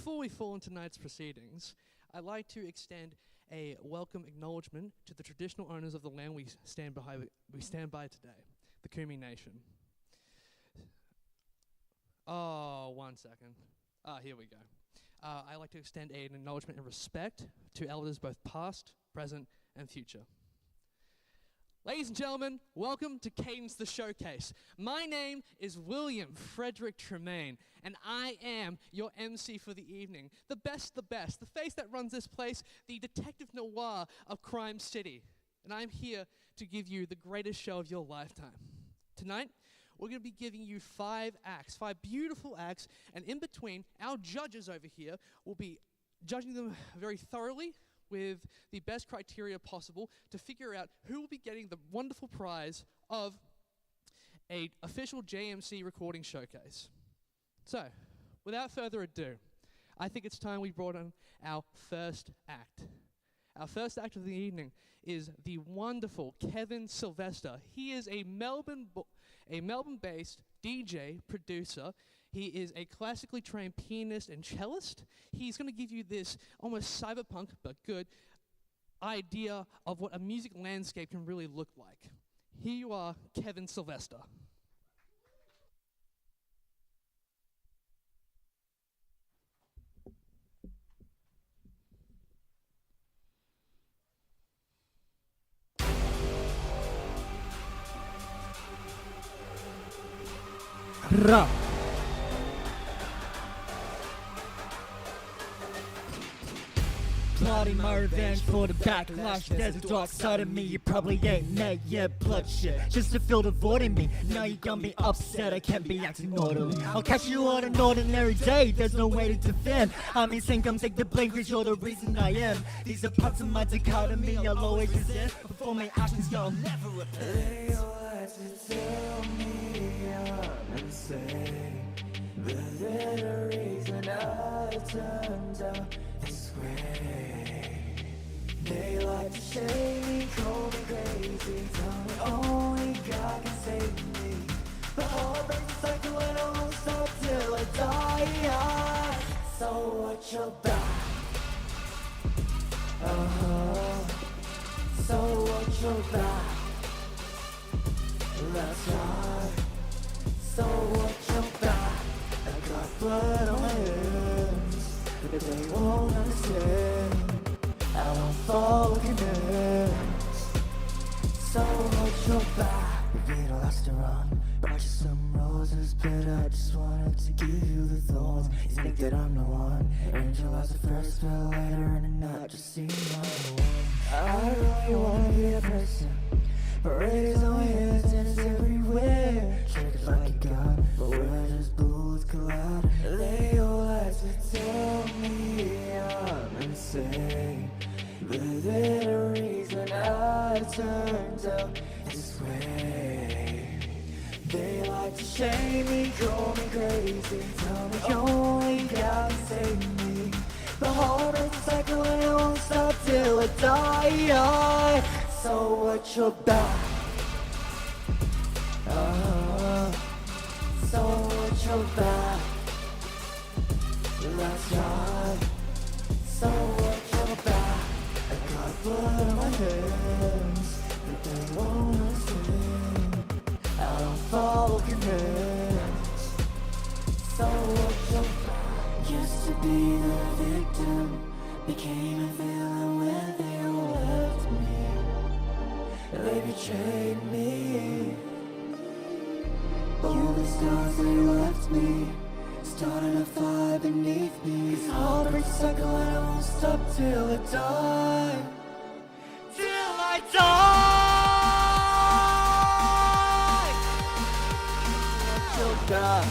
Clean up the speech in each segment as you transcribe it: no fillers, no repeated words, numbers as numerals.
Before we fall into tonight's proceedings, I'd like to extend a welcome acknowledgement to the traditional owners of the land we stand by today, the Kumi Nation. Oh, 1 second. Here we go. I'd like to extend an acknowledgement and respect to elders both past, present, and future. Ladies and gentlemen, welcome to Cadence the Showcase. My name is William Frederick Tremaine, and I am your MC for the evening. The best, the face that runs this place, the detective noir of Crime City. And I'm here to give you the greatest show of your lifetime. Tonight, we're going to be giving you 5 acts, 5 beautiful acts, and in between, our judges over here will be judging them very thoroughly with the best criteria possible to figure out who will be getting the wonderful prize of an official JMC recording showcase. So, without further ado, I think it's time we brought on our first act. Our first act of the evening is the wonderful Kevin Sylvester. He is a Melbourne-based DJ, producer. He is a classically trained pianist and cellist. He's going to give you this almost cyberpunk, but good, idea of what a music landscape can really look like. Here you are, Kevin Sylvester. Ra. Plotting my revenge for the backlash. There's a dark side of me you probably ain't met yet. Bloodshed just to feel the void in me. Now you got me upset, I can't be acting orderly. I'll catch you on an ordinary day, there's no way to defend. I mean, say come take the blame cause you're the reason I am. These are parts of my dichotomy I'll always resent. Before my actions y'all never repent. They like to tell me I'm insane, but they're the reason I turned out this way. They like to shame me, call me crazy, tell me only God can save me. But heartbreak's a cycle and I won't stop till I die. So watch your back. So watch your back. That's right. So watch your back. I got blood on my hands, but they won't understand. I don't follow commands. So watch your back. We need a last to run. Brought you some roses, but I just wanted to give you the thorns. You think that I'm the one? Angel as the first, but later in the night just seemed like the one. I really wanna be a person, but rays on my hands and it's everywhere. Triggers like a gun, but we're just bullets collide. They all like to tell me I'm insane, but they're the reason I turned out this way. They like to shame me, call me crazy, tell me only God can save me. The heartbreak's a cycle and I won't stop till I die. So watch your back. So watch your back. That's right. So watch your back. I got blood on my hands, but they won't understand. I don't follow commands. So watch your back. Used to be the victim, became a villain when they all left me. They betrayed me. All the stars they left me started a fire beneath me. This heartbreak cycle and I won't stop till I die. Till I die. Watch your back.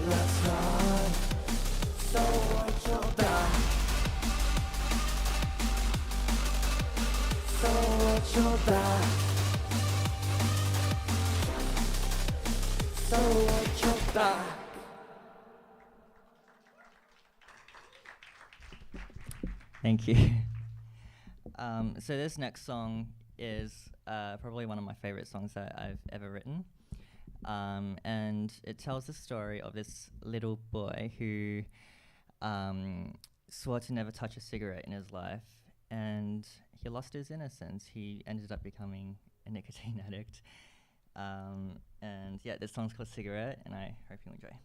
That's right. So watch your back. So watch your back. So watch your back. Thank you. So this next song is probably one of my favorite songs that I've ever written. And it tells the story of this little boy who swore to never touch a cigarette in his life, and he lost his innocence. He ended up becoming a nicotine addict. And yeah, this song's called Cigarette, and I hope you enjoy.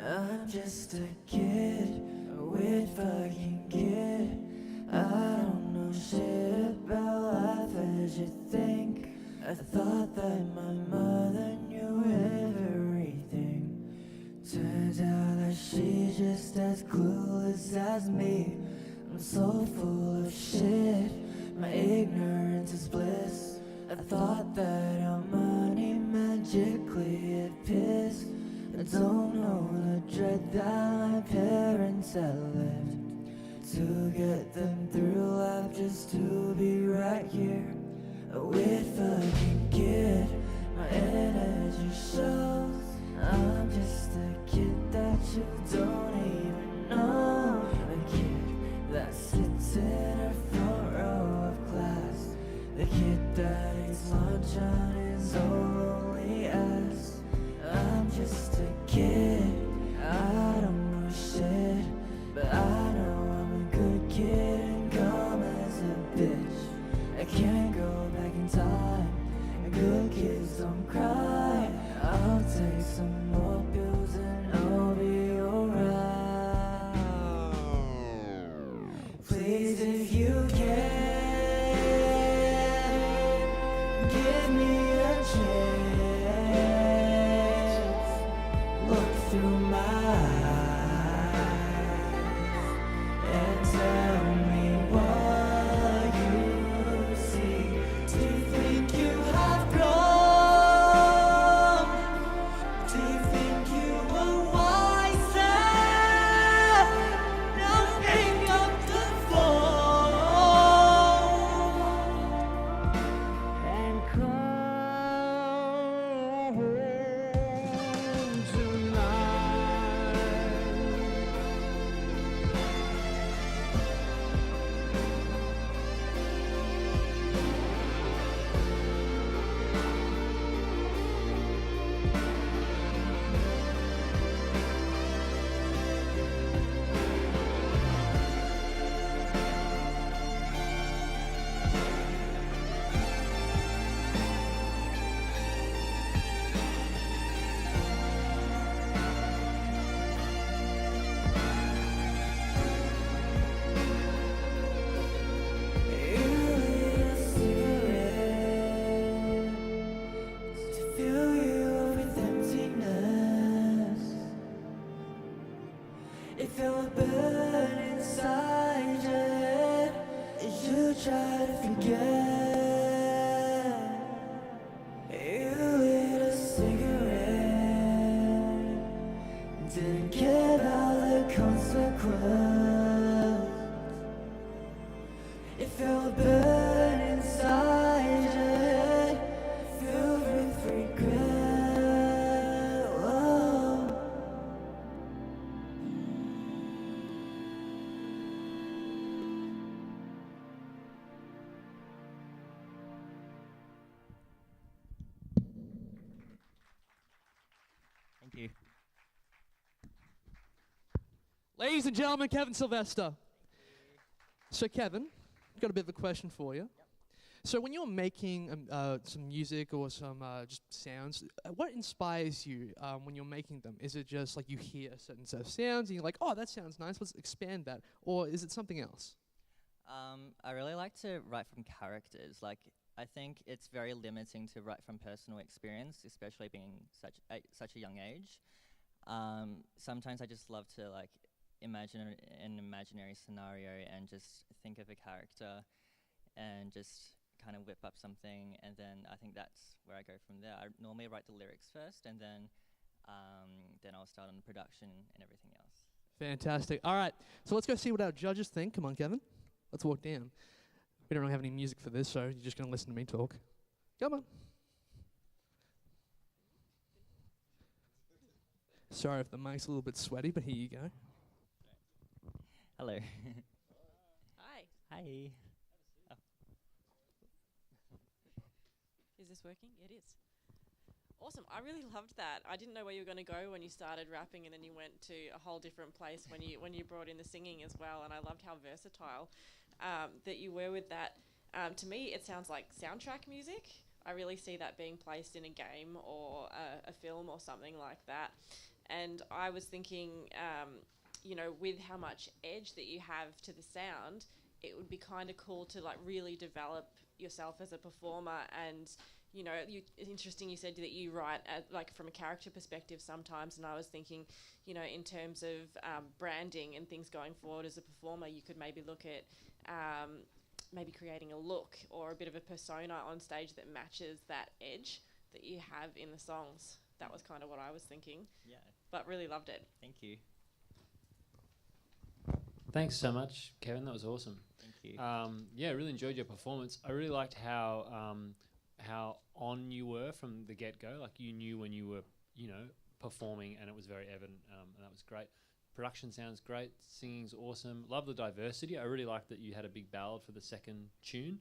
I'm just a kid, a weird fucking kid. I don't know shit about life as you think. I thought that my mother knew everything. Turns out that she's just as clueless as me. I'm so full of shit, my ignorance is bliss. I thought that our money magically appears. I don't know the dread that my parents had lived to get them through life just to be right here. A weird fucking kid, my energy shows. I'm just a kid that you don't even know. A kid that sits in a front row of class. The kid that eats lunch on his own lonely ass. I'm just a kid, I don't know shit, but I know I'm a good kid and dumb as a bitch. I can't go back in time, good kids don't cry. I'll take some more pills and I'll be alright. Please, if you can, give me a chance. Look through my eyes and tell me what you see. Do you think you have grown? Do you think you were wiser? Now hang up the phone and come home tonight. If you were burn inside your head, you try to forget. You lit a cigarette, didn't care about the consequence. If you were burn inside your head, filled with regret. Whoa. Thank you. Ladies and gentlemen, Kevin Sylvester. So Kevin, I've got a bit of a question for you. So when you're making some music or some just sounds, what inspires you when you're making them? Is it just like you hear a certain set of sounds and you're like, oh, that sounds nice, let's expand that? Or is it something else? I really like to write from characters. Like, I think it's very limiting to write from personal experience, especially being such a young age. Sometimes I just love to like imagine an imaginary scenario and just think of a character and just kind of whip up something, and then I think that's where I go from there. I normally write the lyrics first, and then I'll start on production and everything else. Fantastic. All right, so let's go see what our judges think. Come on, Kevin. Let's walk down. We don't really have any music for this, so you're just going to listen to me talk. Come on. Sorry if the mic's a little bit sweaty, but here you go. Hello. Hi. Hi. Oh. Is this working? It is. Awesome. I really loved that. I didn't know where you were going to go when you started rapping, and then you went to a whole different place when you brought in the singing as well. And I loved how versatile that you were with that. To me, it sounds like soundtrack music. I really see that being placed in a game or a film or something like that. And I was thinking, you know, with how much edge that you have to the sound, it would be kind of cool to like really develop yourself as a performer. And you know, it's interesting you said that you write like from a character perspective sometimes, and I was thinking, you know, in terms of branding and things going forward as a performer, you could maybe look at maybe creating a look or a bit of a persona on stage that matches that edge that you have in the songs. That was kind of what I was thinking. Yeah. But really loved it. Thank you. Thanks so much, Kevin. That was awesome. Thank you. Yeah, I really enjoyed your performance. I really liked how on you were from the get-go. Like you knew when you were, you know, performing, and it was very evident, and that was great. Production sounds great. Singing's awesome. Love the diversity. I really like that you had a big ballad for the second tune.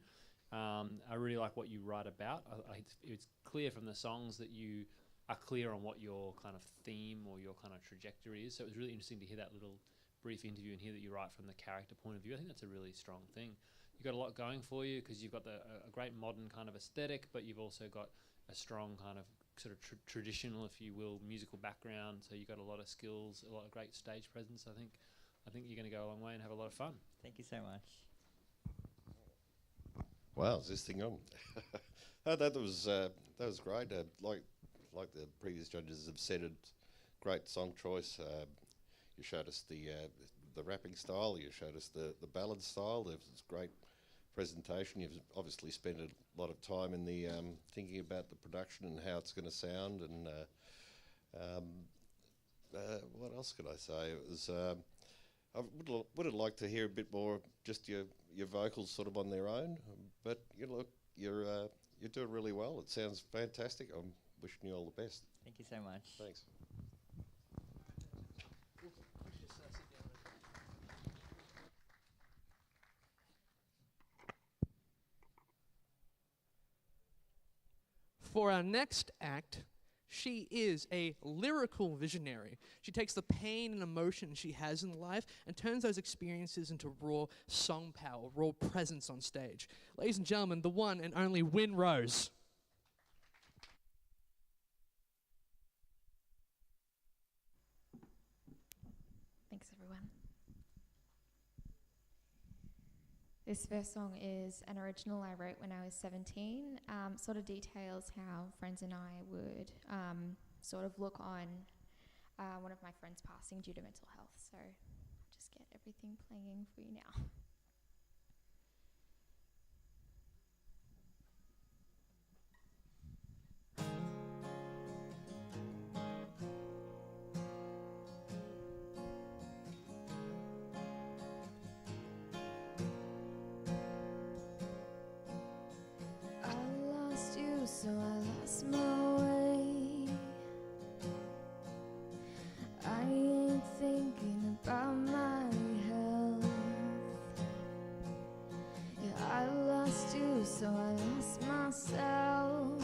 I really like what you write about. It's clear from the songs that you are clear on what your kind of theme or your kind of trajectory is. So it was really interesting to hear that little brief interview and hear that you write from the character point of view. I think that's a really strong thing. You've got a lot going for you because you've got a great modern kind of aesthetic, but you've also got a strong kind of sort of traditional, if you will, musical background. So you've got a lot of skills, a lot of great stage presence. I think you're going to go a long way and have a lot of fun. Thank you so much. Wow, is this thing on? That was great. Like the previous judges have said, it great song choice. You showed us the rapping style. You showed us the ballad style. There was great presentation. You've obviously spent a lot of time in the thinking about the production and how it's going to sound. And what else could I say? It was. I would have liked to hear a bit more of just your vocals sort of on their own. But you look, you're doing really well. It sounds fantastic. I'm wishing you all the best. Thank you so much. Thanks. For our next act, she is a lyrical visionary. She takes the pain and emotion she has in life and turns those experiences into raw song power, raw presence on stage. Ladies and gentlemen, the one and only Win Rose. Thanks, everyone. This first song is an original I wrote when I was 17. Sort of details how friends and I would sort of look on one of my friends passing due to mental health. So I'll just get everything playing for you now. So I lost my way. I ain't thinking about my health. Yeah, I lost you, so I lost myself.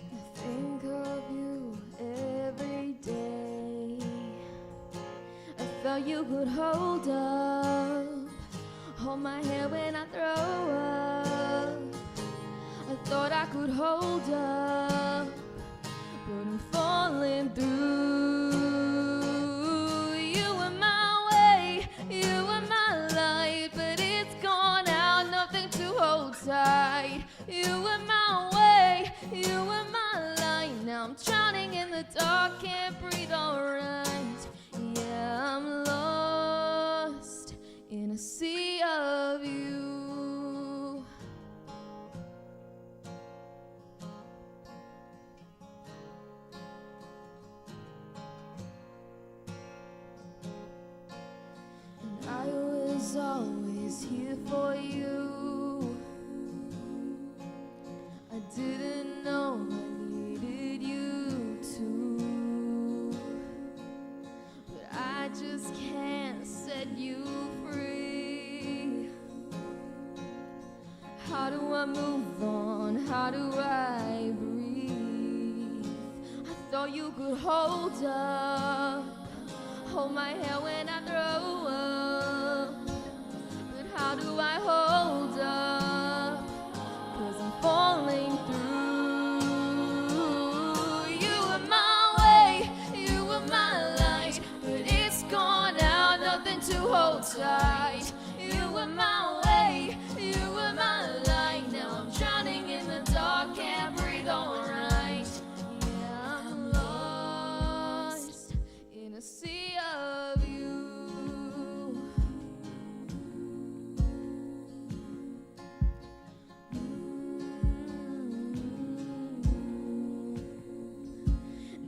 I think of you every day. I thought you could hold my hand when I throw up. I thought I could hold up, but I'm falling through. You were my way, you were my light, but it's gone out, nothing to hold tight. You were my way, you were my light. Now I'm drowning in the dark, can't breathe alright. Yeah, I'm lost in a sea of you. is here for you. I didn't know I needed you to, but I just can't set you free. How do I move on? How do I breathe? I thought you could hold up, hold my hair when I throw up. But how do I hold up? 'Cause I'm falling through. You were my way, you were my light, but it's gone out, nothing to hold tight. You were my way, you were my light. Now I'm drowning in the dark, can't breathe alright. Yeah, I'm lost in a sea of you.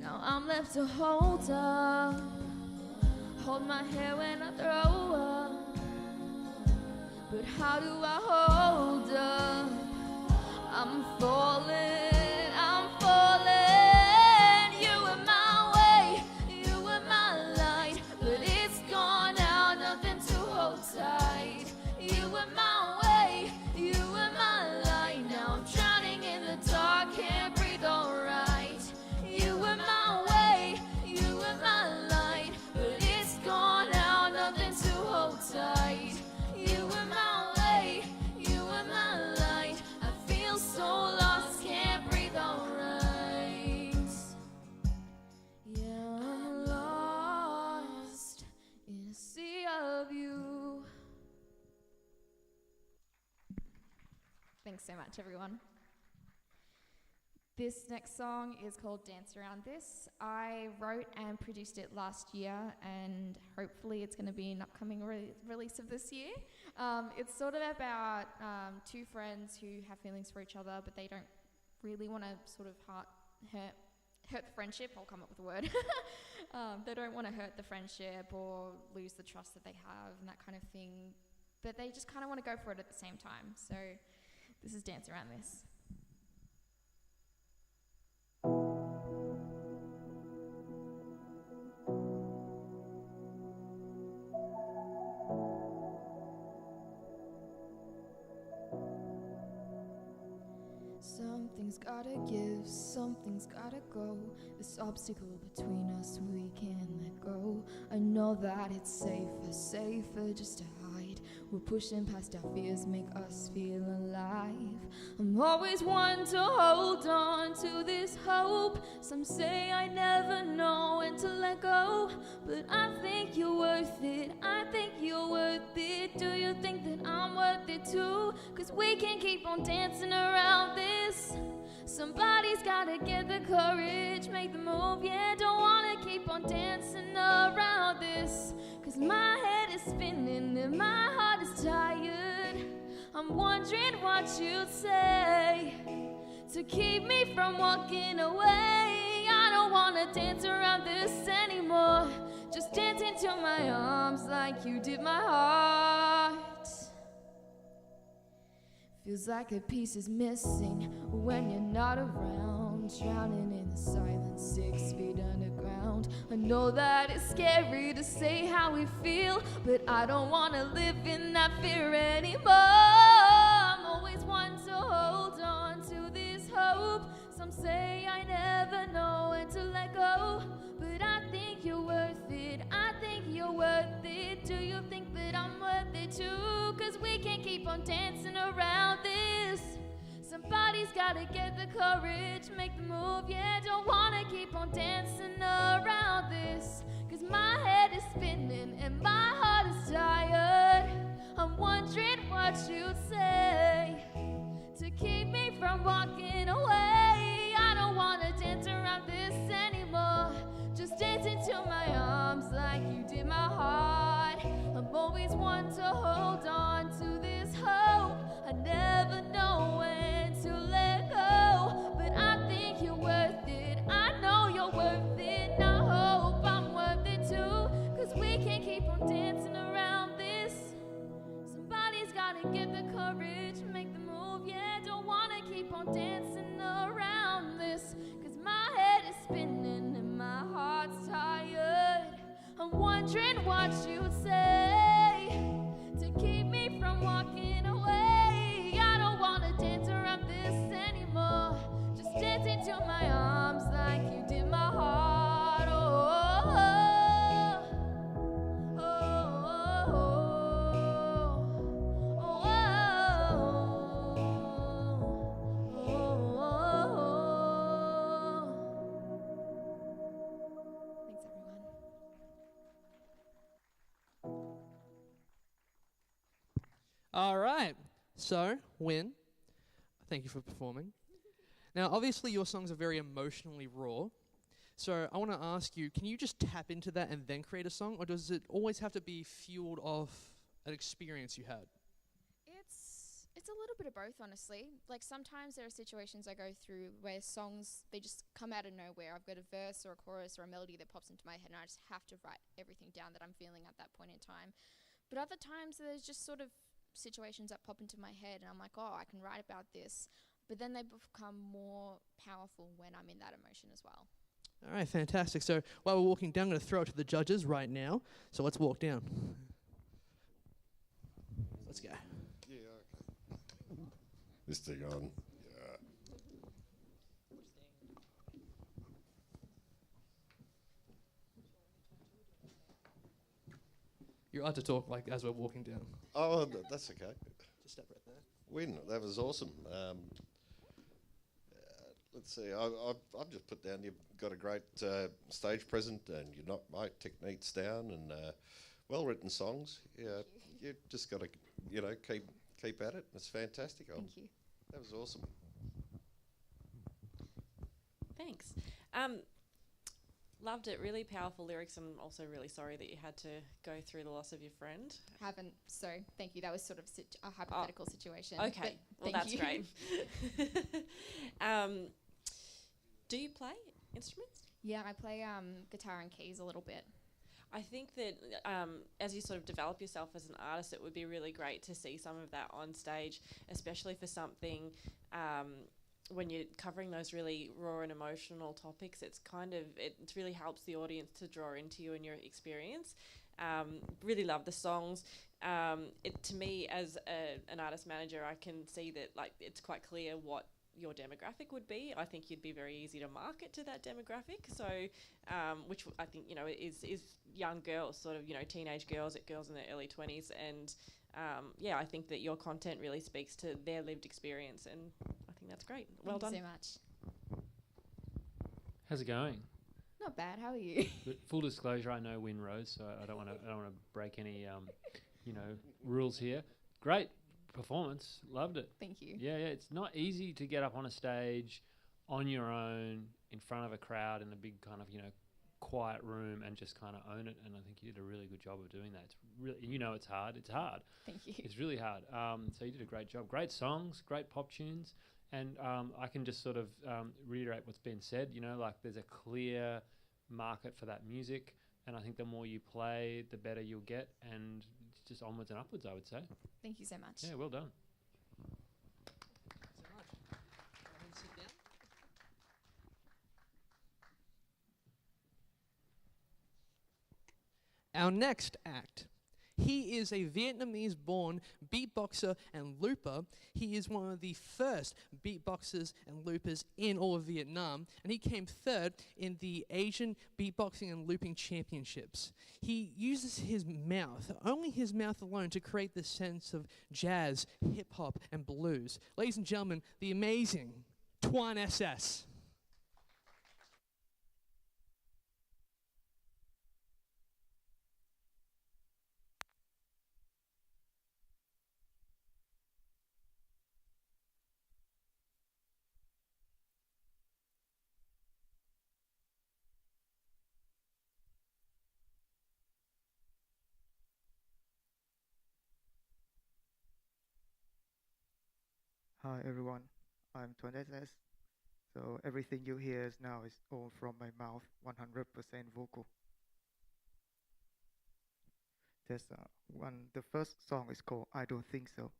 Now I'm left to hold up, hold my hair when I throw up. But how do I hold up? I'm falling, I'm falling. You were my way, you were my light, but it's gone out, nothing to hold tight. You were my way, you were my light. Now I'm drowning in the dark, can't breathe alright. You were my way, you were my light, but it's gone out, nothing to hold tight. You were my way, you were my light. I feel so lost, can't breathe alright. Yeah, I'm lost in a sea of you. Thanks so much, everyone. This next song is called Dance Around This. I wrote and produced it last year, and hopefully it's going to be an upcoming release of this year. It's sort of about two friends who have feelings for each other, but they don't really want to sort of hurt the friendship. I'll come up with a word. They don't want to hurt the friendship or lose the trust that they have and that kind of thing, but they just kind of want to go for it at the same time. So this is Dance Around This. Something's gotta give, something's gotta go. This obstacle between us we can't let go. I know that it's safer just to hide. We're pushing past our fears, make us feel alive. I'm always one to hold on to this hope. Some say I never know when to let go, but I think you're worth it, I think you're worth it. Do you think that I'm worth it too? 'Cause we can keep on dancing around this. Somebody's gotta get the courage, make the move, yeah. Don't wanna keep on dancing around this. 'Cause my head is spinning and my heart is tired. I'm wondering what you'd say to keep me from walking away. I don't wanna dance around this anymore. Just dance into my arms like you did my heart. Feels like a piece is missing when you're not around. Drowning in the silence, 6 feet underground. I know that it's scary to say how we feel, but I don't wanna live in that fear anymore. I'm always one to hold on to this hope. Some say I never know when to let go, but I think you're worth it, I think you're worth it. Do you think that I'm worth it too? 'Cause we can't keep on dancing around this. Somebody's gotta get the courage, make the move, yeah. Don't wanna keep on dancing around this. 'Cause my head is spinning and my heart is tired. I'm wondering what you'd say to keep me from walking away. I don't wanna dance around this anymore. Just dance into my arms like you did my heart. I'm always one to hold on to this hope. I never know when to let go, but I think you're worth it, I know you're worth it. And I hope I'm worth it too. 'Cause we can't keep on dancing around this. Somebody's So, Win, thank you for performing. Now, obviously, your songs are very emotionally raw. So, I want to ask you, can you just tap into that and then create a song, or does it always have to be fueled off an experience you had? It's a little bit of both, honestly. Like sometimes there are situations I go through where songs, they just come out of nowhere. I've got a verse or a chorus or a melody that pops into my head and I just have to write everything down that I'm feeling at that point in time. But other times there's just sort of situations that pop into my head and I'm like, oh, I can write about this. But then they become more powerful when I'm in that emotion as well. All right, fantastic. So, while we're walking down, I'm going to throw it to the judges right now. So, let's walk down. Let's go. Yeah, okay. This thing on. Yeah. You're allowed to talk like as we're walking down. Oh, that's okay. Just step right there. Win, that was awesome. Let's see, I've just put down you've got a great stage present and you knocked my techniques down and well-written songs. Yeah, you just got to, keep at it. It's fantastic. Thank you. That was awesome. Thanks. Loved it. Really powerful lyrics. I'm also really sorry that you had to go through the loss of your friend. Haven't, so thank you. That was sort of a hypothetical situation. Okay, well that's great. Do you play instruments? Yeah, I play guitar and keys a little bit. I think that as you sort of develop yourself as an artist, it would be really great to see some of that on stage, especially for something when you're covering those really raw and emotional topics. It's kind of, it really helps the audience to draw into you and your experience. Really love the songs. To me, as an artist manager, I can see that it's quite clear what your demographic would be. I think you'd be very easy to market to that demographic. So, which I think is young girls, sort of teenage girls, girls in their early 20s, and I think that your content really speaks to their lived experience, and I think that's great. Well done. Thank you so much. How's it going? Not bad. How are you? But full disclosure, I know Win Rose, so I don't want to break any rules here. Great performance, loved it. Thank you. Yeah, it's not easy to get up on a stage on your own in front of a crowd in a big kind of quiet room and just kind of own it. And I think you did a really good job of doing that. It's really, it's hard. It's hard. Thank you. It's really hard. So you did a great job. Great songs, great pop tunes. And I can just sort of reiterate what's been said. There's a clear market for that music. And I think the more you play, the better you'll get. And it's just onwards and upwards, I would say. Thank you so much. Yeah, well done. Thanks so much. Go ahead and sit down. Our next act. He is a Vietnamese-born beatboxer and looper. He is one of the first beatboxers and loopers in all of Vietnam, and he came third in the Asian Beatboxing and Looping Championships. He uses his mouth, only his mouth alone, to create this sense of jazz, hip-hop, and blues. Ladies and gentlemen, the amazing Tuan SS. Hi everyone, I'm Tuan SS. So everything you hear now is all from my mouth, 100% vocal. There's the first song is called I Don't Think So.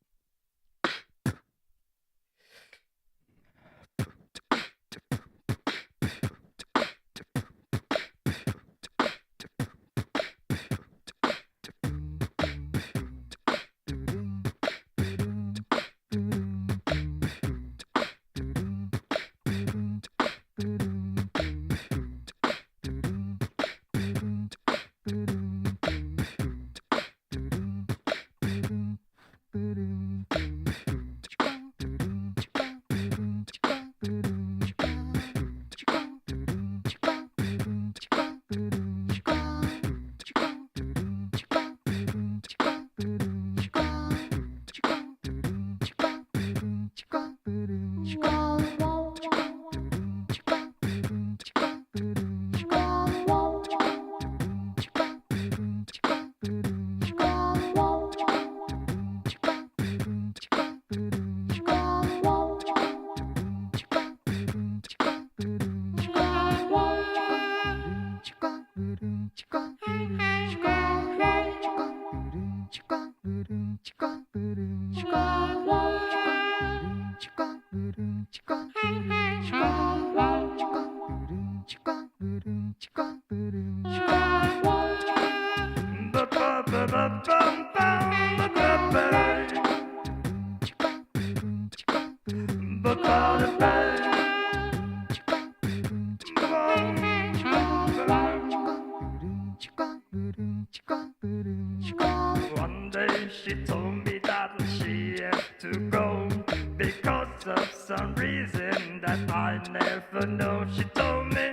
One day she told me that she had to go because of some reason that I never know. She told me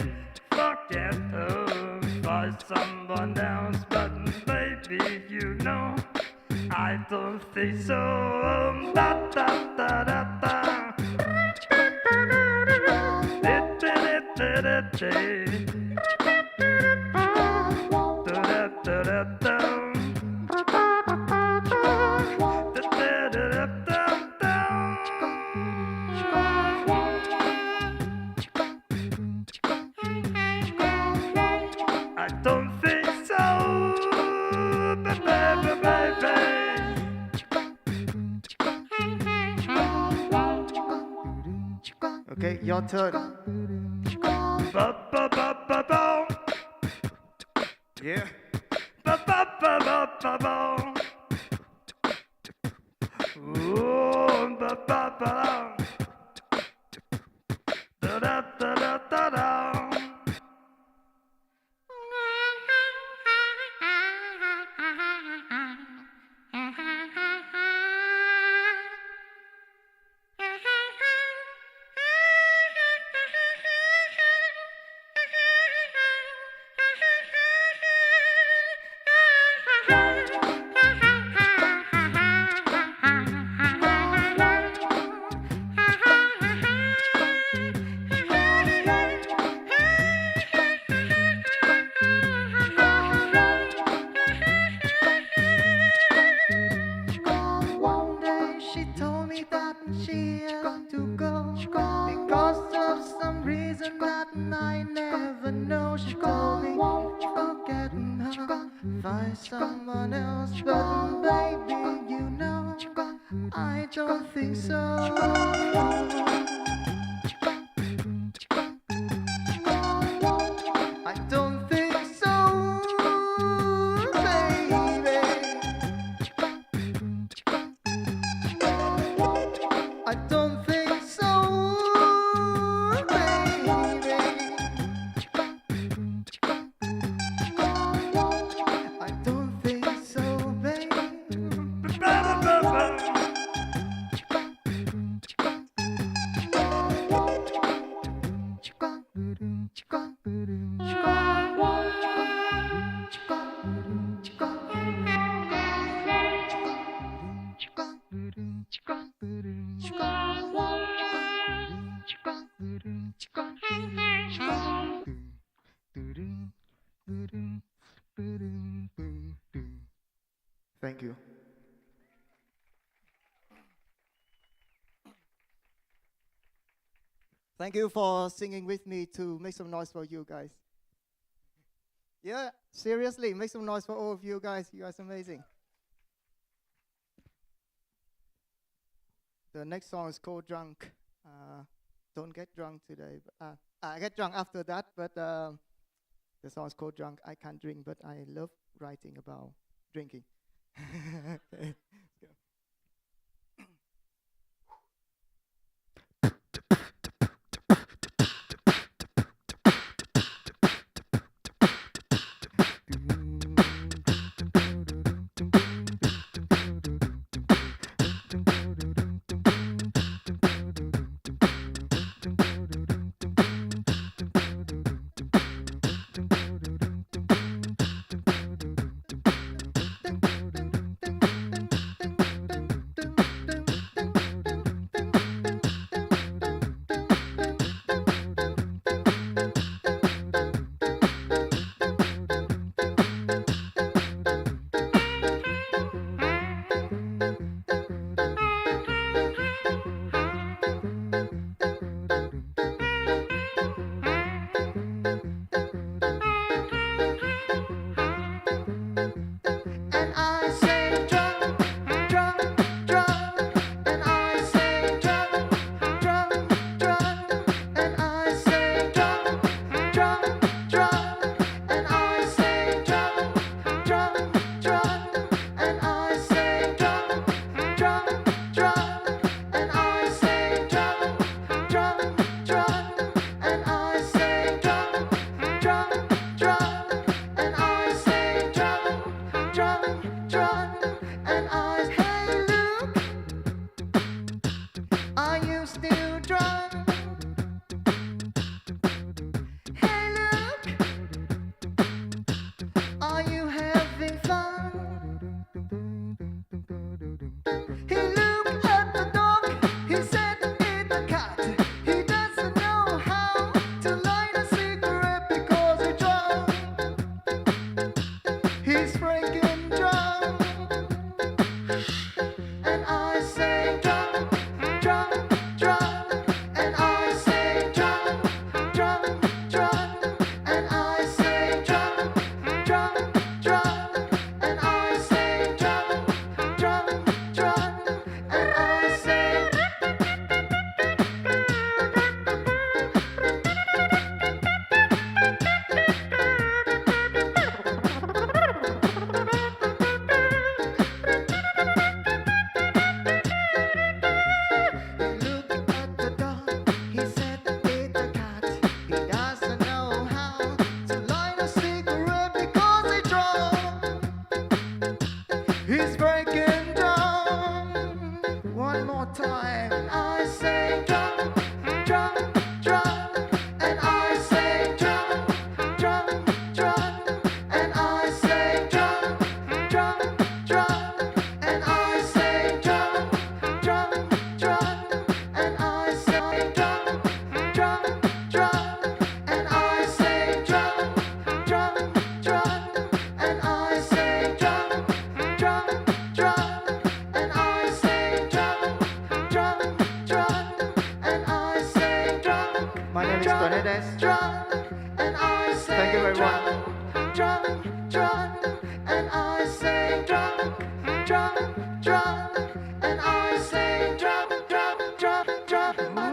forget her, find someone else, but baby, you know I don't think so. Da da da da da. I don't think so, baby. Okay, your turn. Ba-ba-ba-ba-ba. Yeah. Ba-ba-ba-ba-ba-ba. Ooh, ba-ba-ba. Da-da-da-da-da-da. One day she told me that she had to go because of some reason that I never know. She told me forget her, find someone else, but baby, you know I don't think so. I don't think so, baby. I don't think so, baby. I don't think so, baby. Thank you. Thank you for singing with me to make some noise for you guys. Yeah, seriously, make some noise for all of you guys. You guys are amazing. The next song is called Drunk. Don't get drunk today. But, I get drunk after that, but the song is called Drunk. I can't drink, but I love writing about drinking. Okay, let's go. still drunk. Hey, look, are you having fun? He looked at the dog, he said it's a cat. He doesn't know how to light a cigarette because he's drunk. He's freaking drunk. And I say drunk, drunk, drunk. And I say drunk, drunk, drunk. And I say drunk, drunk, drunk. And I say drunk, drunk, drunk. And I say he looked at the dog, he said it's a cat. He doesn't know how to light a cigarette because he's drunk. He's breaking down. One more time. And I say drunk, drunk, drunk. And I say drunk, drunk, drunk. And I say drunk, drunk, drunk. And I say drunk, drunk, drunk. And I say drunk, drunk, drunk. And I say drunk, drunk, drunk. And I say drunk, drunk, drunk. And I say drunk, drunk, drunk. And I say drunk. My name is Tuan SS. And I say thank you very much. Drunk, drunk. And I say drunk, drunk, drunk. And I say drunk, drunk, drunk, drunk.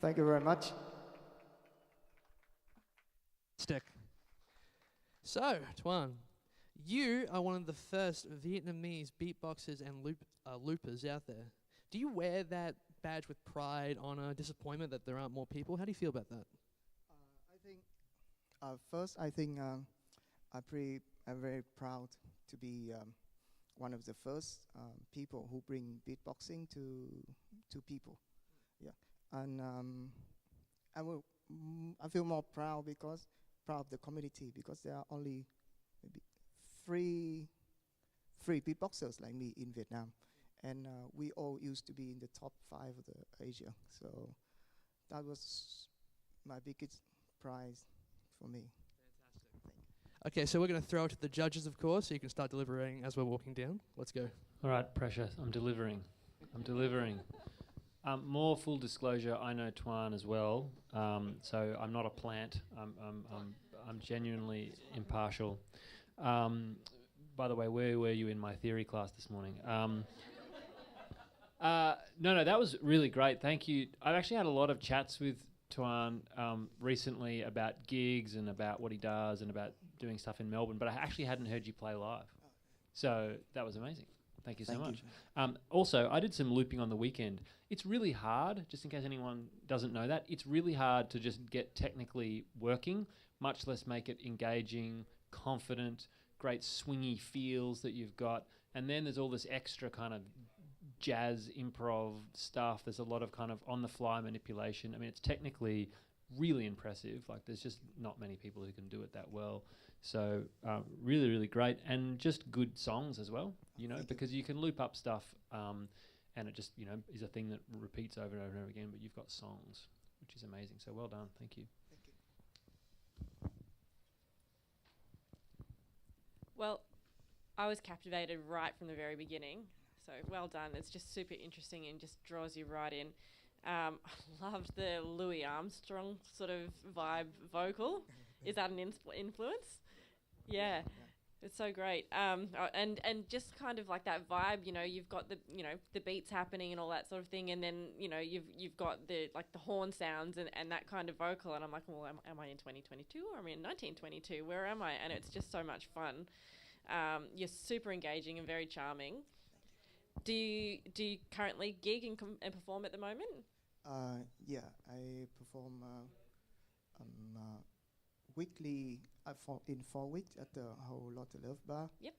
Thank you very much. Stick. So, Tuan, you are one of the first Vietnamese beatboxers and loopers out there. Do you wear that badge with pride, honor, disappointment that there aren't more people? How do you feel about that? I think first, I think I'm very proud to be one of the first people who bring beatboxing to people. Yeah, and I feel more proud of the community because there are only maybe three beatboxers like me in Vietnam, and we all used to be in the top 5 of the Asia. So that was my biggest prize for me. Okay, so we're going to throw it to the judges, of course, so you can start deliberating as we're walking down. Let's go. All right, pressure. I'm delivering. More full disclosure, I know Tuan as well, so I'm not a plant. I'm genuinely impartial. By the way, where were you in my theory class this morning? No, that was really great. Thank you. I've actually had a lot of chats with Tuan recently about gigs and about what he does and about doing stuff in Melbourne, but I actually hadn't heard you play live. So that was amazing. Thank you so much. Also, I did some looping on the weekend. It's really hard, just in case anyone doesn't know that, it's really hard to just get technically working, much less make it engaging, confident, great swingy feels that you've got. And then there's all this extra kind of jazz improv stuff. There's a lot of kind of on-the-fly manipulation. I mean, it's technically really impressive. Like there's just not many people who can do it that well. So really, really great, and just good songs as well. You know, because you can loop up stuff, and it just is a thing that repeats over and over and over again. But you've got songs, which is amazing. So well done, thank you. Well, I was captivated right from the very beginning. So well done. It's just super interesting and just draws you right in. I loved the Louis Armstrong sort of vibe vocal. Is that an influence? Yeah. It's so great. And just kind of like that vibe, you've got the beats happening and all that sort of thing, and then you've got the horn sounds and that kind of vocal, and I'm like, well, am I in 2022 or am I in 1922? Where am I? And it's just so much fun. You're super engaging and very charming. Do you currently gig and perform at the moment? Yeah, I perform on weekly in 4 weeks at the Whole Lotta Love Bar. Yep.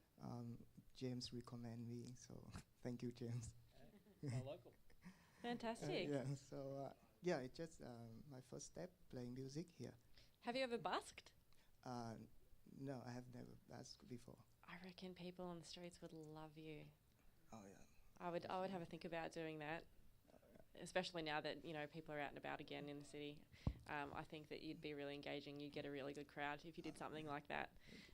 James recommend me, so thank you, James. Local. Fantastic. Yeah, it's just my first step playing music here. Have you ever busked? No, I have never busked before. I reckon people on the streets would love you. Oh yeah. I would have a think about doing that, especially now that people are out and about again in the city. I think that you'd be really engaging. You'd get a really good crowd if you did something like that.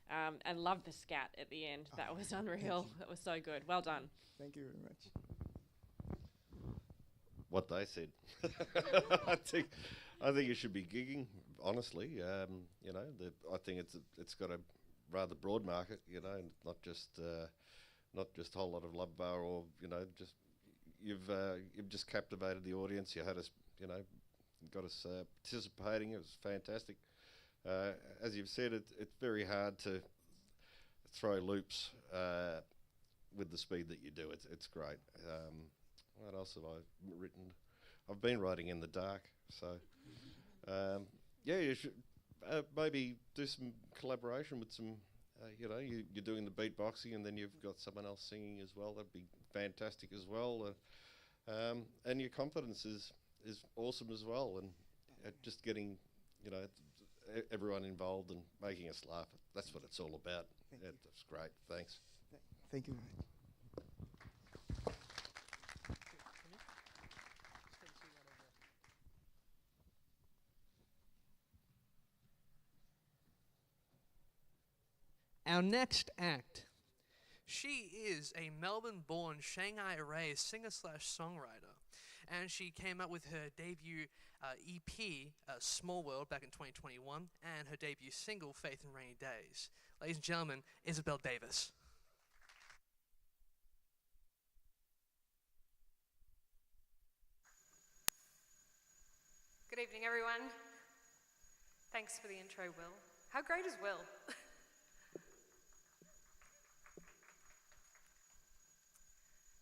And love the scat at the end. That was unreal. That was so good. Well done. Thank you very much. What they said. I think you should be gigging. Honestly, I think it's got a rather broad market. And not just a whole lot of love bar, or just you've just captivated the audience. You had us, got us participating. It was fantastic. As you've said, it's very hard to throw loops with the speed that you do. It's great. What else have I written? I've been writing in the dark, so you should maybe do some collaboration with some. You're doing the beatboxing, and then you've got someone else singing as well. That'd be fantastic as well. And your confidence is awesome as well. And just getting, everyone involved and making us laugh. That's what it's all about. That's great. Thanks. Thank you. Our next act. She is a Melbourne-born, Shanghai-raised singer/songwriter, and she came up with her debut EP, Small World, back in 2021, and her debut single, Faith in Rainy Days. Ladies and gentlemen, Isabelle Davis. Good evening, everyone. Thanks for the intro, Will. How great is Will?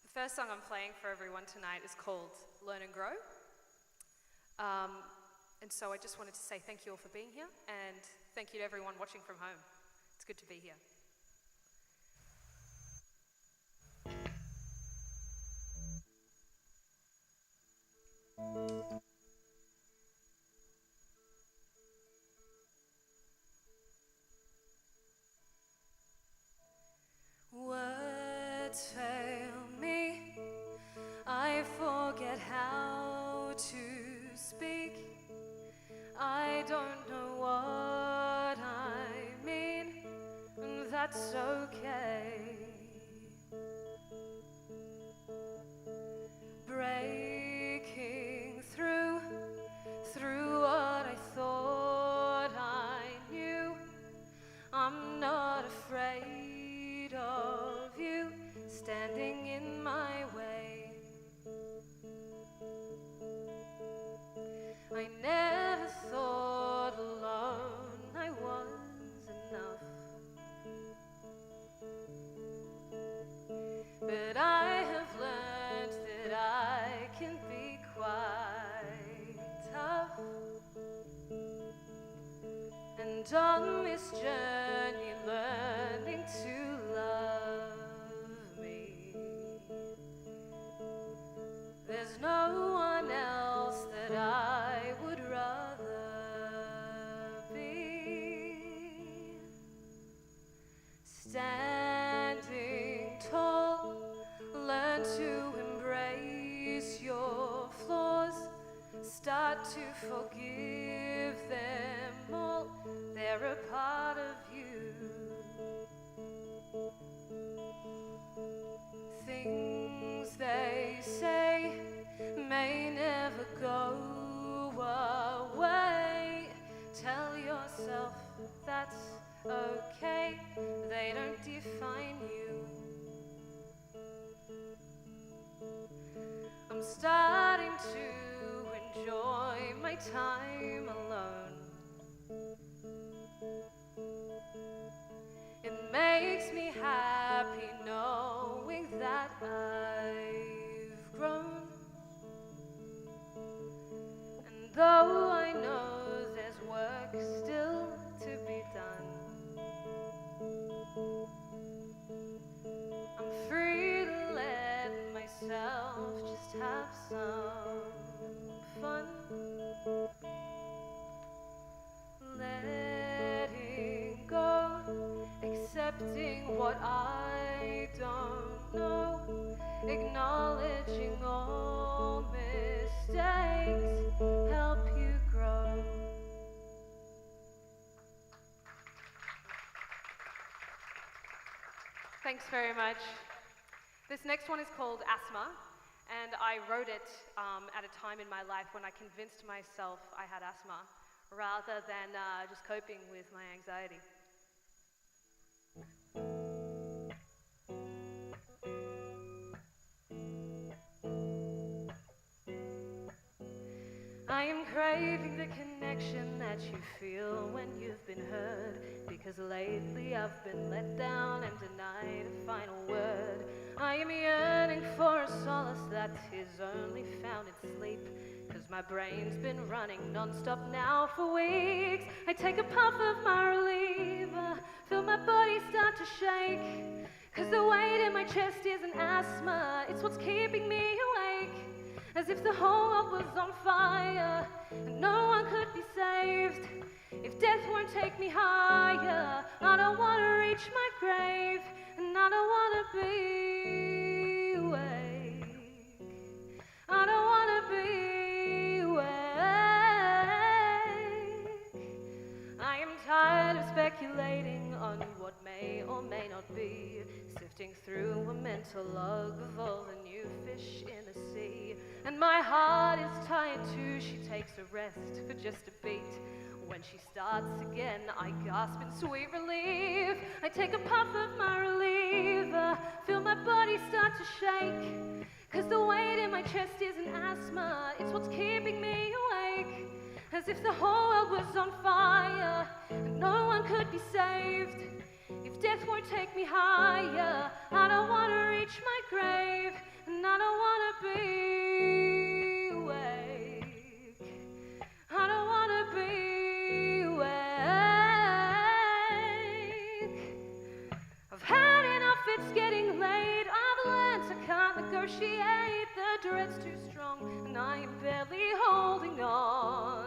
The first song I'm playing for everyone tonight is called Learn and Grow. And so I just wanted to say thank you all for being here, and thank you to everyone watching from home. It's good to be here. Words fail me, I forget how to speak. I don't know what I mean, and that's okay. Breaking through what I thought I knew. I'm not afraid of you standing in my way. I never thought alone I was enough, but I have learned that I can be quite tough. And on this journey, learning to love me, there's no one else that I would rather standing tall. Learn to embrace your flaws. Start to forgive them all. They're a part of you. Things they say may never go away. Tell yourself that's okay. They don't define you. I'm starting to enjoy my time alone. It makes me happy knowing that I've grown. And though I know there's work still to be done, I'm free to let myself just have some fun. Letting go, accepting what I don't know, acknowledging all mistakes, help you grow. Thanks very much. This next one is called Asthma, and I wrote it at a time in my life when I convinced myself I had asthma, rather than just coping with my anxiety. I am craving the connection that you feel when you've been heard, because lately I've been let down and denied a final word. I am yearning for a solace that is only found in sleep, cause my brain's been running non-stop now for weeks. I take a puff of my reliever, feel my body start to shake, cause the weight in my chest isn't asthma, it's what's keeping me awake. As if the whole world was on fire and no one could be saved. If death won't take me higher, I don't want to reach my grave, and I don't want to be awake. I don't want to be awake. I am tired of speculating on what may or may not be, sifting through a mental log of all the new fish in the sea. And my heart is tired too, she takes a rest for just a beat. When she starts again, I gasp in sweet relief. I take a puff of my reliever, feel my body start to shake, cause the weight in my chest isn't asthma, it's what's keeping me awake. As if the whole world was on fire and no one could be saved. If death won't take me higher, I don't want to reach my grave, and I don't want to be awake. I don't want to be awake. I've had enough, it's getting late. I've learned I can't negotiate. The dread's too strong, and I am barely holding on.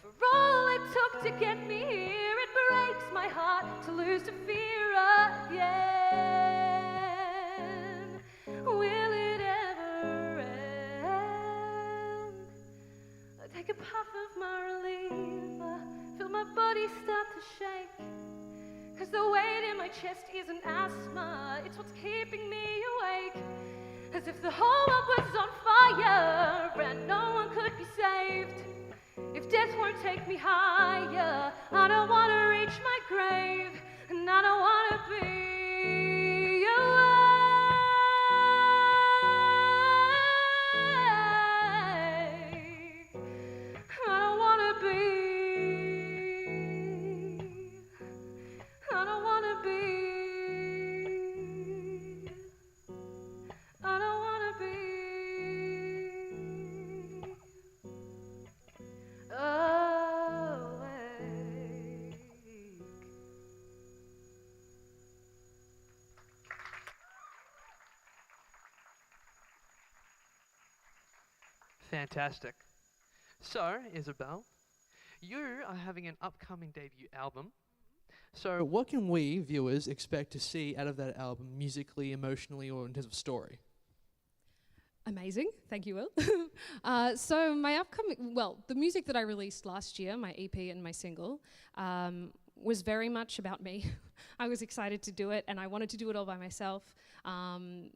For all it took to get me here, it breaks my heart to lose to fear again. Will it ever end? I take a puff of my reliever, feel my body start to shake, cause the weight in my chest isn't asthma, it's what's keeping me awake. As if the whole world was on fire and no one could be saved. If death won't take me higher, I don't want to reach my grave, and I don't want to be awake. I don't want to be. I don't want to be. I don't want to be. Fantastic. So, Isabelle, you are having an upcoming debut album. So, what can we, viewers, expect to see out of that album musically, emotionally, or in terms of story? Amazing. Thank you, Will. So my upcoming, the music that I released last year, my EP and my single, was very much about me. I was excited to do it, and I wanted to do it all by myself.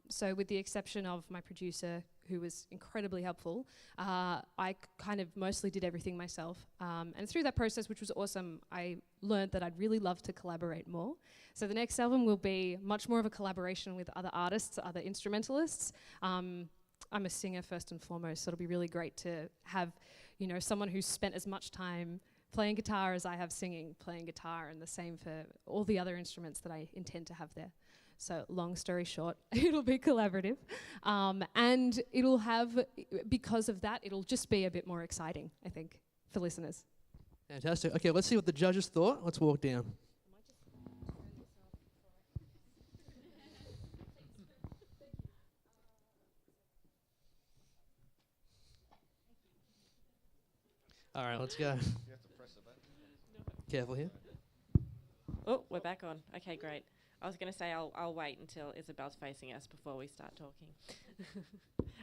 So with the exception of my producer, who was incredibly helpful, I kind of mostly did everything myself. And through that process, which was awesome, I learned that I'd really love to collaborate more. So the next album will be much more of a collaboration with other artists, other instrumentalists. I'm a singer first and foremost, so it'll be really great to have, someone who's spent as much time playing guitar as I have singing, playing guitar, and the same for all the other instruments that I intend to have there. So long story short, it'll be collaborative. And it'll have, because of that, it'll just be a bit more exciting, I think, for listeners. Fantastic. Okay, let's see what the judges thought. Let's walk down. All right, let's go. You have to press the button. Careful here. Oh, we're back on. Okay, great. I was going to say I'll wait until Isabelle's facing us before we start talking.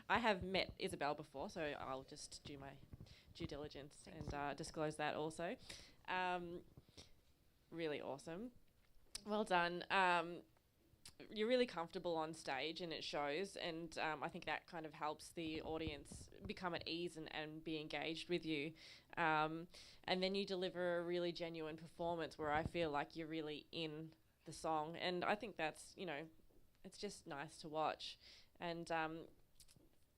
I have met Isabelle before, so I'll just do my due diligence and disclose that also. Really awesome. Well done. You're really comfortable on stage, and it shows, and I think that kind of helps the audience become at ease and be engaged with you. And then you deliver a really genuine performance where I feel like you're really in the song, and I think that's, it's just nice to watch. And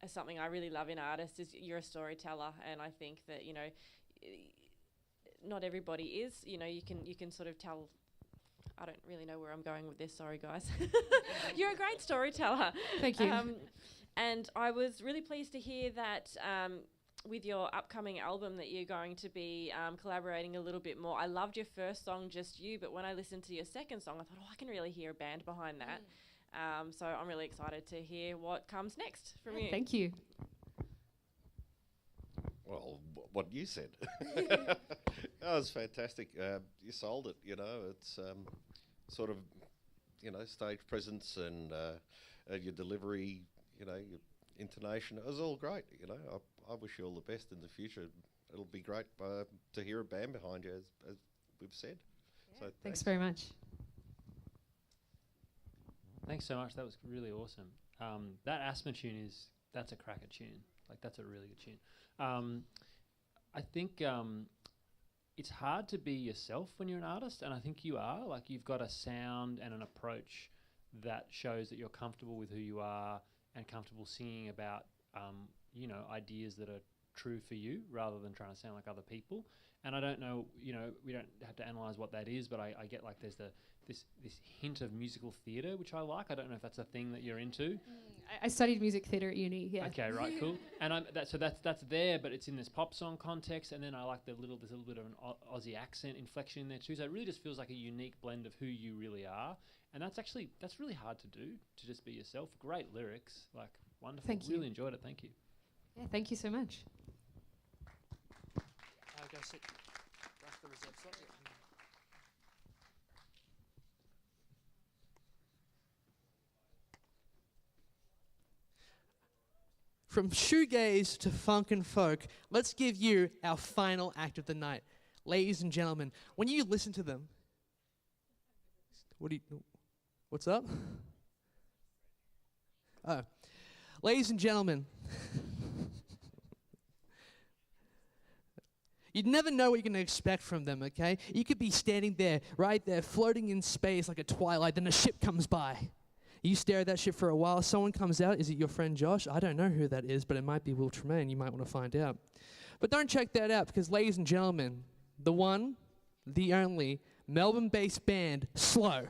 as something I really love in artists is you're a storyteller, and I think that, not everybody is. You can sort of tell. I don't really know where I'm going with this. Sorry, guys. You're a great storyteller. Thank you. And I was really pleased to hear that with your upcoming album that you're going to be collaborating a little bit more. I loved your first song, Just You, but when I listened to your second song, I thought, I can really hear a band behind that. So I'm really excited to hear what comes next from you. Thank you. Well, what you said. That was fantastic. You sold it, It's sort of, stage presence and your delivery, your intonation. It was all great, I wish you all the best in the future. It'll be great to hear a band behind you, as we've said. Yeah. So thanks very much. Thanks so much. That was really awesome. That Asthma tune that's a cracker tune. Like, that's a really good tune. I think it's hard to be yourself when you're an artist, and I think you are. Like, you've got a sound and an approach that shows that you're comfortable with who you are and comfortable singing about, ideas that are true for you rather than trying to sound like other people. And I don't know, we don't have to analyse what that is, but I get like there's this hint of musical theatre, which I like. I don't know if that's a thing that you're into. I studied music theatre at uni, yeah. Okay, right, cool. And that's there, but it's in this pop song context, and then I like there's a little bit of an Aussie accent inflection in there too. So it really just feels like a unique blend of who you really are, and that's really hard to do, to just be yourself. Great lyrics, like wonderful. Thank you. Really enjoyed it. Thank you. Yeah, thank you so much. I'll go sit. That's the reserve slot. From shoegaze to funk and folk, let's give you our final act of the night. Ladies and gentlemen, when you listen to them, what's up? Oh, ladies and gentlemen, you'd never know what you're going to expect from them, okay? You could be standing there, right there, floating in space like a twilight, then a ship comes by. You stare at that ship for a while, someone comes out. Is it your friend Josh? I don't know who that is, but it might be Will Tremaine. You might want to find out. But don't check that out, because ladies and gentlemen, the one, the only, Melbourne-based band, Slow.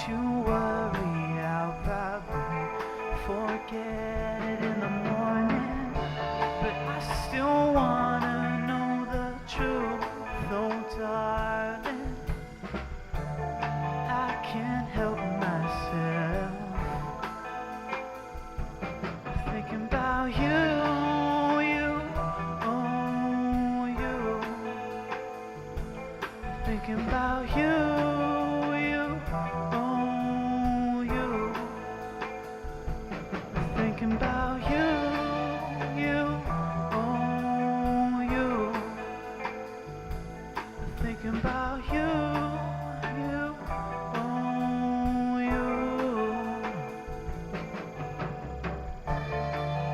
you worry, I'll probably forget it in the morning. But I still wanna know the truth, though, darling. I can't help myself thinking about you, oh you. Thinking about you, oh you. Thinking about you, oh you. Thinking about you, oh you.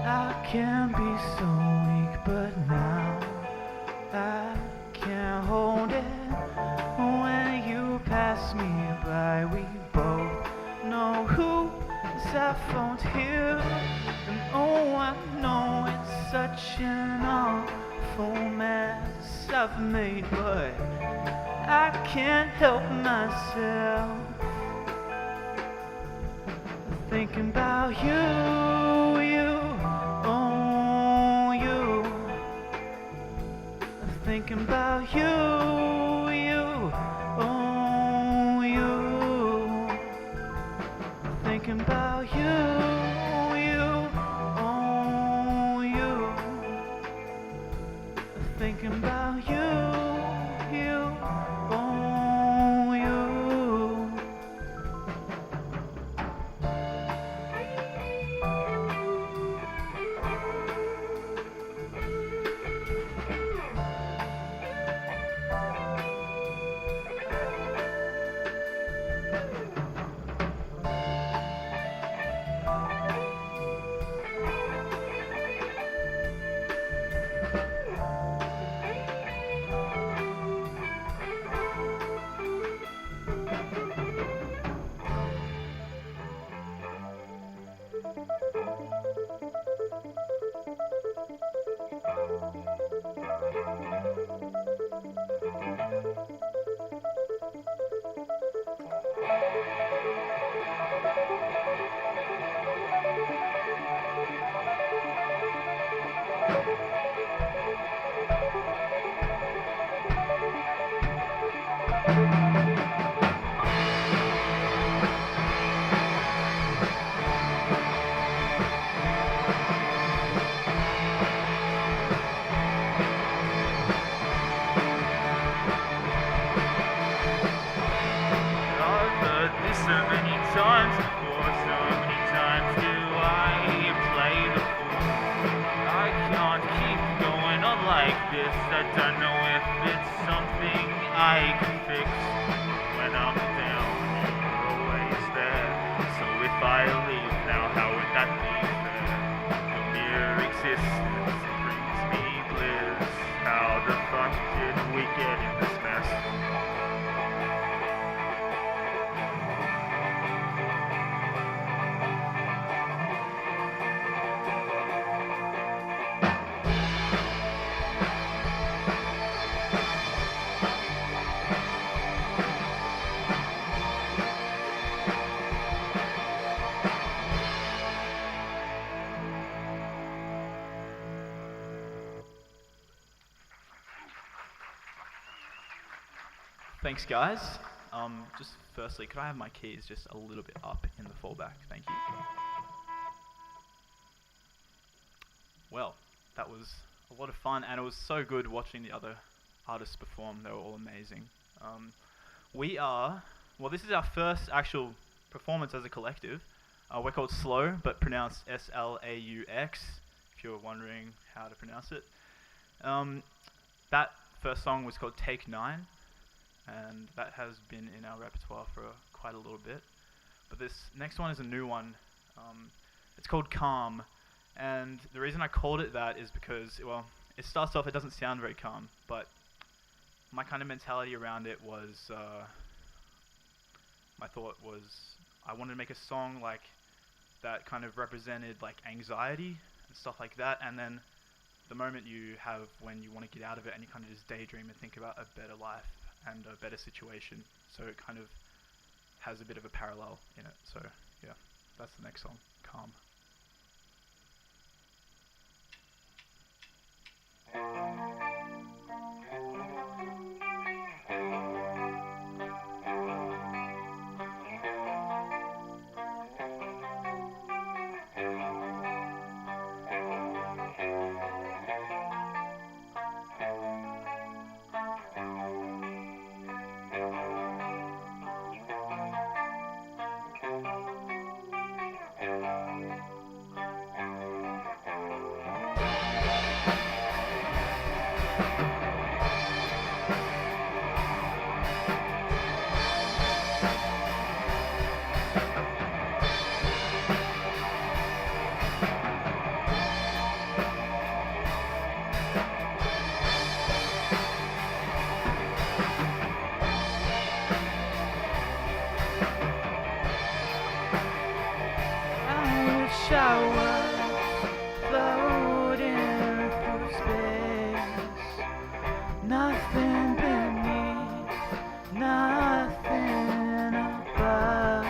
I can be so weak, but now I can't hold it. When you pass me by, we both know who is at fault here. And oh, I know it's such an awful mess I've made, but I can't help myself thinking about you, oh you. Thinking about you, oh you. Thinking about you, oh you. Thinking about you, oh you. I've heard this so many times before, so many times do I play the fool. I can't keep going on like this, I don't know if it's something I can fix. When I'm down, you're always there, so if I leave now, how would that be fair? Your mere existence brings me bliss. How the fuck did we get in this mess? Thanks, guys. Just firstly, could I have my keys just a little bit up in the fallback? Thank you. Well, that was a lot of fun, and it was so good watching the other artists perform. They were all amazing. This is our first actual performance as a collective. We're called Slow, but pronounced S-L-A-U-X, if you're wondering how to pronounce it. That first song was called Take 9. And that has been in our repertoire for quite a little bit. But this next one is a new one. It's called Calm, and the reason I called it that is because, well, it starts off, it doesn't sound very calm, but my kind of mentality around it was, my thought was, I wanted to make a song like that kind of represented like anxiety and stuff like that, and then the moment you have when you want to get out of it and you kind of just daydream and think about a better life and a better situation. So it kind of has a bit of a parallel in it. So yeah, that's the next song, Calm. Nothing beneath, nothing above.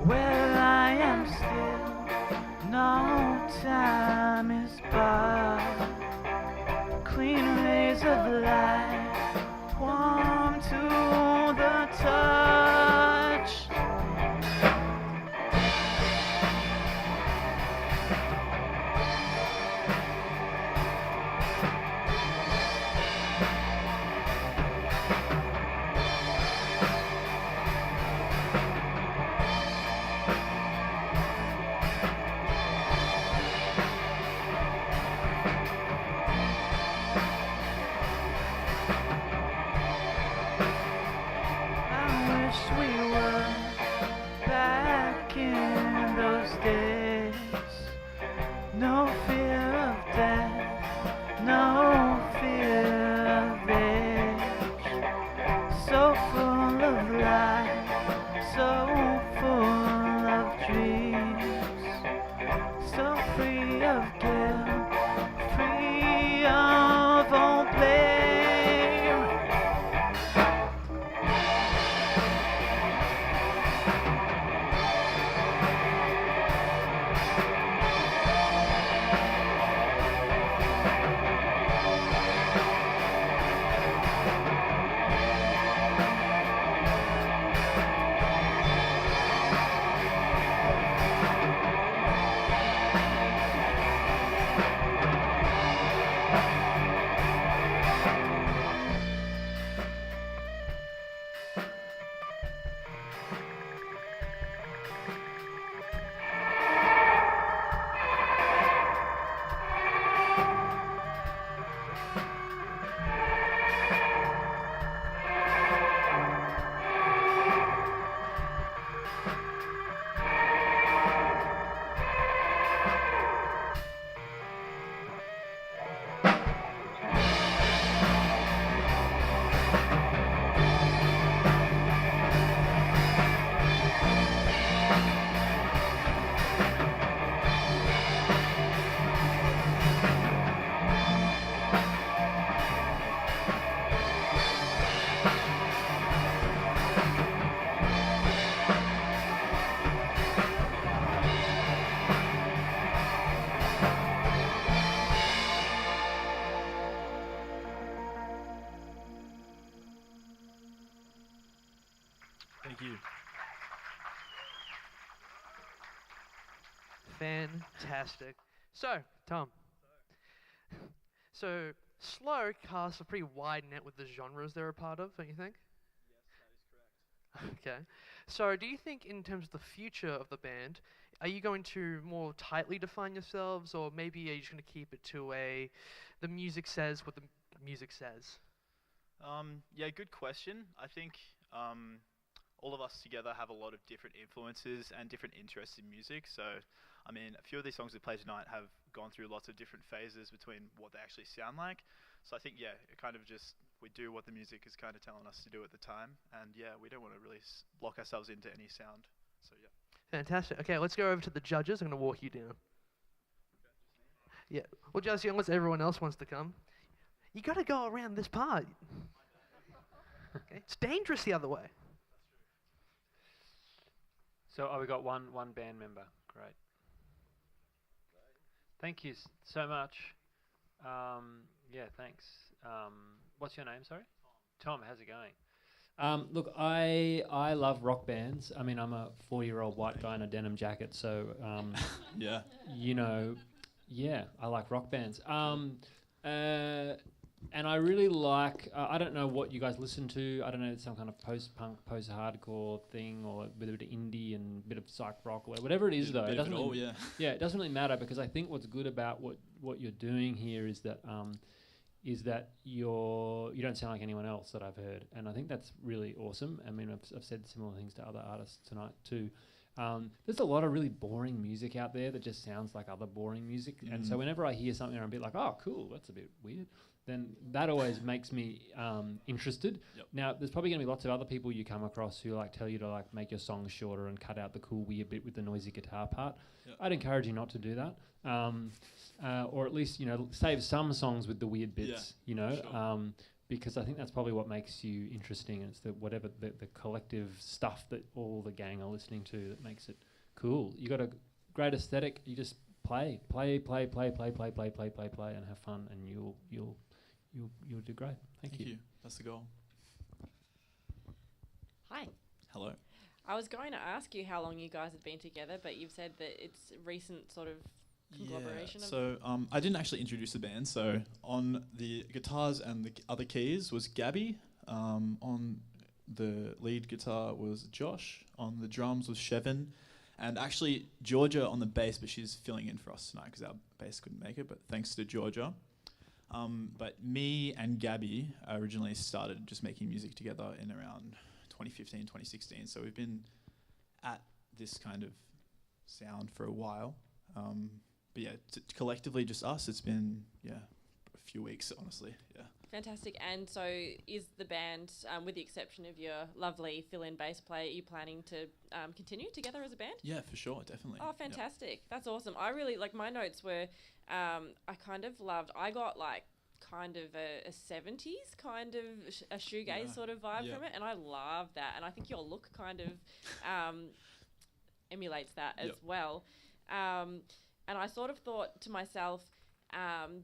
Where I am still, no time is but clean rays of light, warm to the touch. No fear of death, no fear of age. So full of life, so full of dreams. So free of guilt, free of all blame. Thank you. Fantastic. So, Tom. So, slow casts a pretty wide net with the genres they're a part of, don't you think? Yes, that is correct. Okay. So, do you think in terms of the future of the band, are you going to more tightly define yourselves, or maybe are you just going to keep it to the music says what the music says? Yeah, good question. I think all of us together have a lot of different influences and different interests in music. So, I mean, a few of these songs we play tonight have gone through lots of different phases between what they actually sound like. So I think, yeah, it kind of just, we do what the music is kind of telling us to do at the time. And yeah, we don't want to really lock ourselves into any sound. So yeah. Fantastic. Okay, let's go over to the judges. I'm going to walk you down. Yeah. Well, just unless everyone else wants to come, you got to go around this part. Okay. It's dangerous the other way. So we got one band member. Great. Thank you so much. Yeah, thanks. What's your name, sorry? Tom, how's it going? Look, I love rock bands. I mean, I'm a 40-year-old white guy in a denim jacket, so yeah, you know, yeah, I like rock bands. And I really like, I don't know what you guys listen to. I don't know, it's some kind of post-punk, post-hardcore thing, or a bit of indie and a bit of psych rock, or whatever it is, though. It doesn't really, yeah, it doesn't really matter, because I think what's good about what you're doing here is that you don't sound like anyone else that I've heard, and I think that's really awesome. I mean, I've said similar things to other artists tonight too. There's a lot of really boring music out there that just sounds like other boring music, and so whenever I hear something, I'm a bit like, oh, cool, that's a bit weird. Then that always makes me interested. Yep. Now, there's probably going to be lots of other people you come across who like tell you to like make your songs shorter and cut out the cool weird bit with the noisy guitar part. Yep. I'd encourage you not to do that, or at least save some songs with the weird bits. Sure. Because I think that's probably what makes you interesting. It's the whatever the collective stuff that all the gang are listening to that makes it cool. You got a great aesthetic. You just play, and have fun, and you'll do great. Thank you. That's the goal. Hi. Hello. I was going to ask you how long you guys had been together, but you've said that it's recent sort of conglomeration. Yeah. So I didn't actually introduce the band. So on the guitars and the other keys was Gabby. On the lead guitar was Josh. On the drums was Shevin. And actually Georgia on the bass, but she's filling in for us tonight because our bass couldn't make it, but thanks to Georgia. But me and Gabby originally started just making music together in around 2015, 2016. So we've been at this kind of sound for a while. But yeah, collectively just us. It's been, a few weeks, honestly, yeah. Fantastic. And so is the band, with the exception of your lovely fill-in bass player, are you planning to continue together as a band? Yeah, for sure, definitely. Oh, fantastic. Yep. That's awesome. I really, my notes were, I kind of loved, I got kind of a 70s kind of a shoegaze sort of vibe from it, and I love that. And I think your look kind of emulates that as well. And I sort of thought to myself,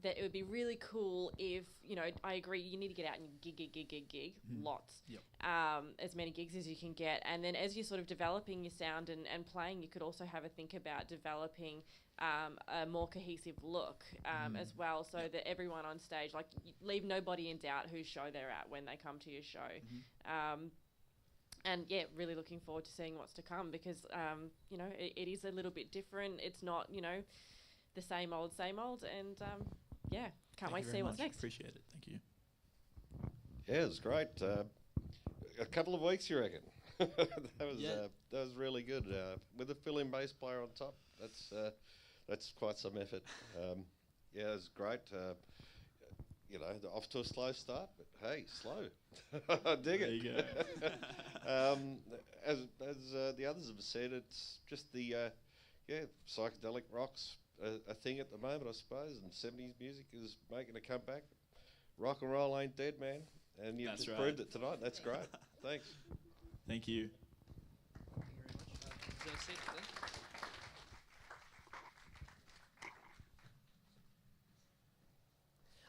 that it would be really cool if, I agree, you need to get out and gig, lots. Yep. As many gigs as you can get. And then as you're sort of developing your sound and playing, you could also have a think about developing a more cohesive look as well, so that everyone on stage, leave nobody in doubt whose show they're at when they come to your show. And yeah, really looking forward to seeing what's to come, because, it is a little bit different. It's not, the same old, and can't wait to see what's next. Appreciate it. Thank you. Yeah, it was great. A couple of weeks, you reckon? that was really good. With a fill-in bass player on top, that's quite some effort. Yeah, it was great. Off to a slow start, but hey, slow. I dig it. There you go. As the others have said, it's just the psychedelic rock's a thing at the moment, I suppose, and 70s music is making a comeback. Rock and roll ain't dead, man, and you've just proved it tonight. That's great. Thanks. Thank you.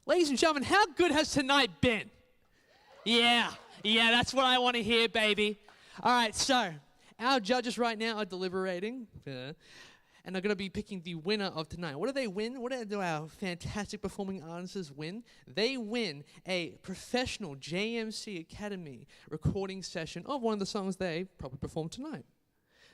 Ladies and gentlemen, how good has tonight been? Yeah, that's what I want to hear, baby. All right, so our judges right now are deliberating, and they're going to be picking the winner of tonight. What do they win? What do our fantastic performing artists win? They win a professional JMC Academy recording session of one of the songs they probably performed tonight.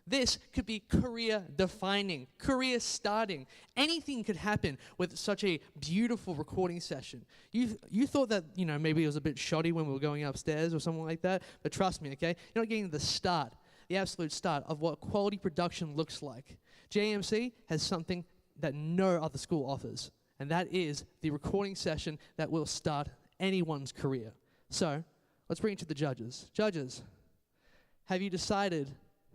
This could be career-defining, career-starting. Anything could happen with such a beautiful recording session. You thought that, maybe it was a bit shoddy when we were going upstairs or something like that, but trust me, okay? You're not getting the start, the absolute start of what quality production looks like. JMC has something that no other school offers, and that is the recording session that will start anyone's career. So, let's bring it to the judges. Judges, have you decided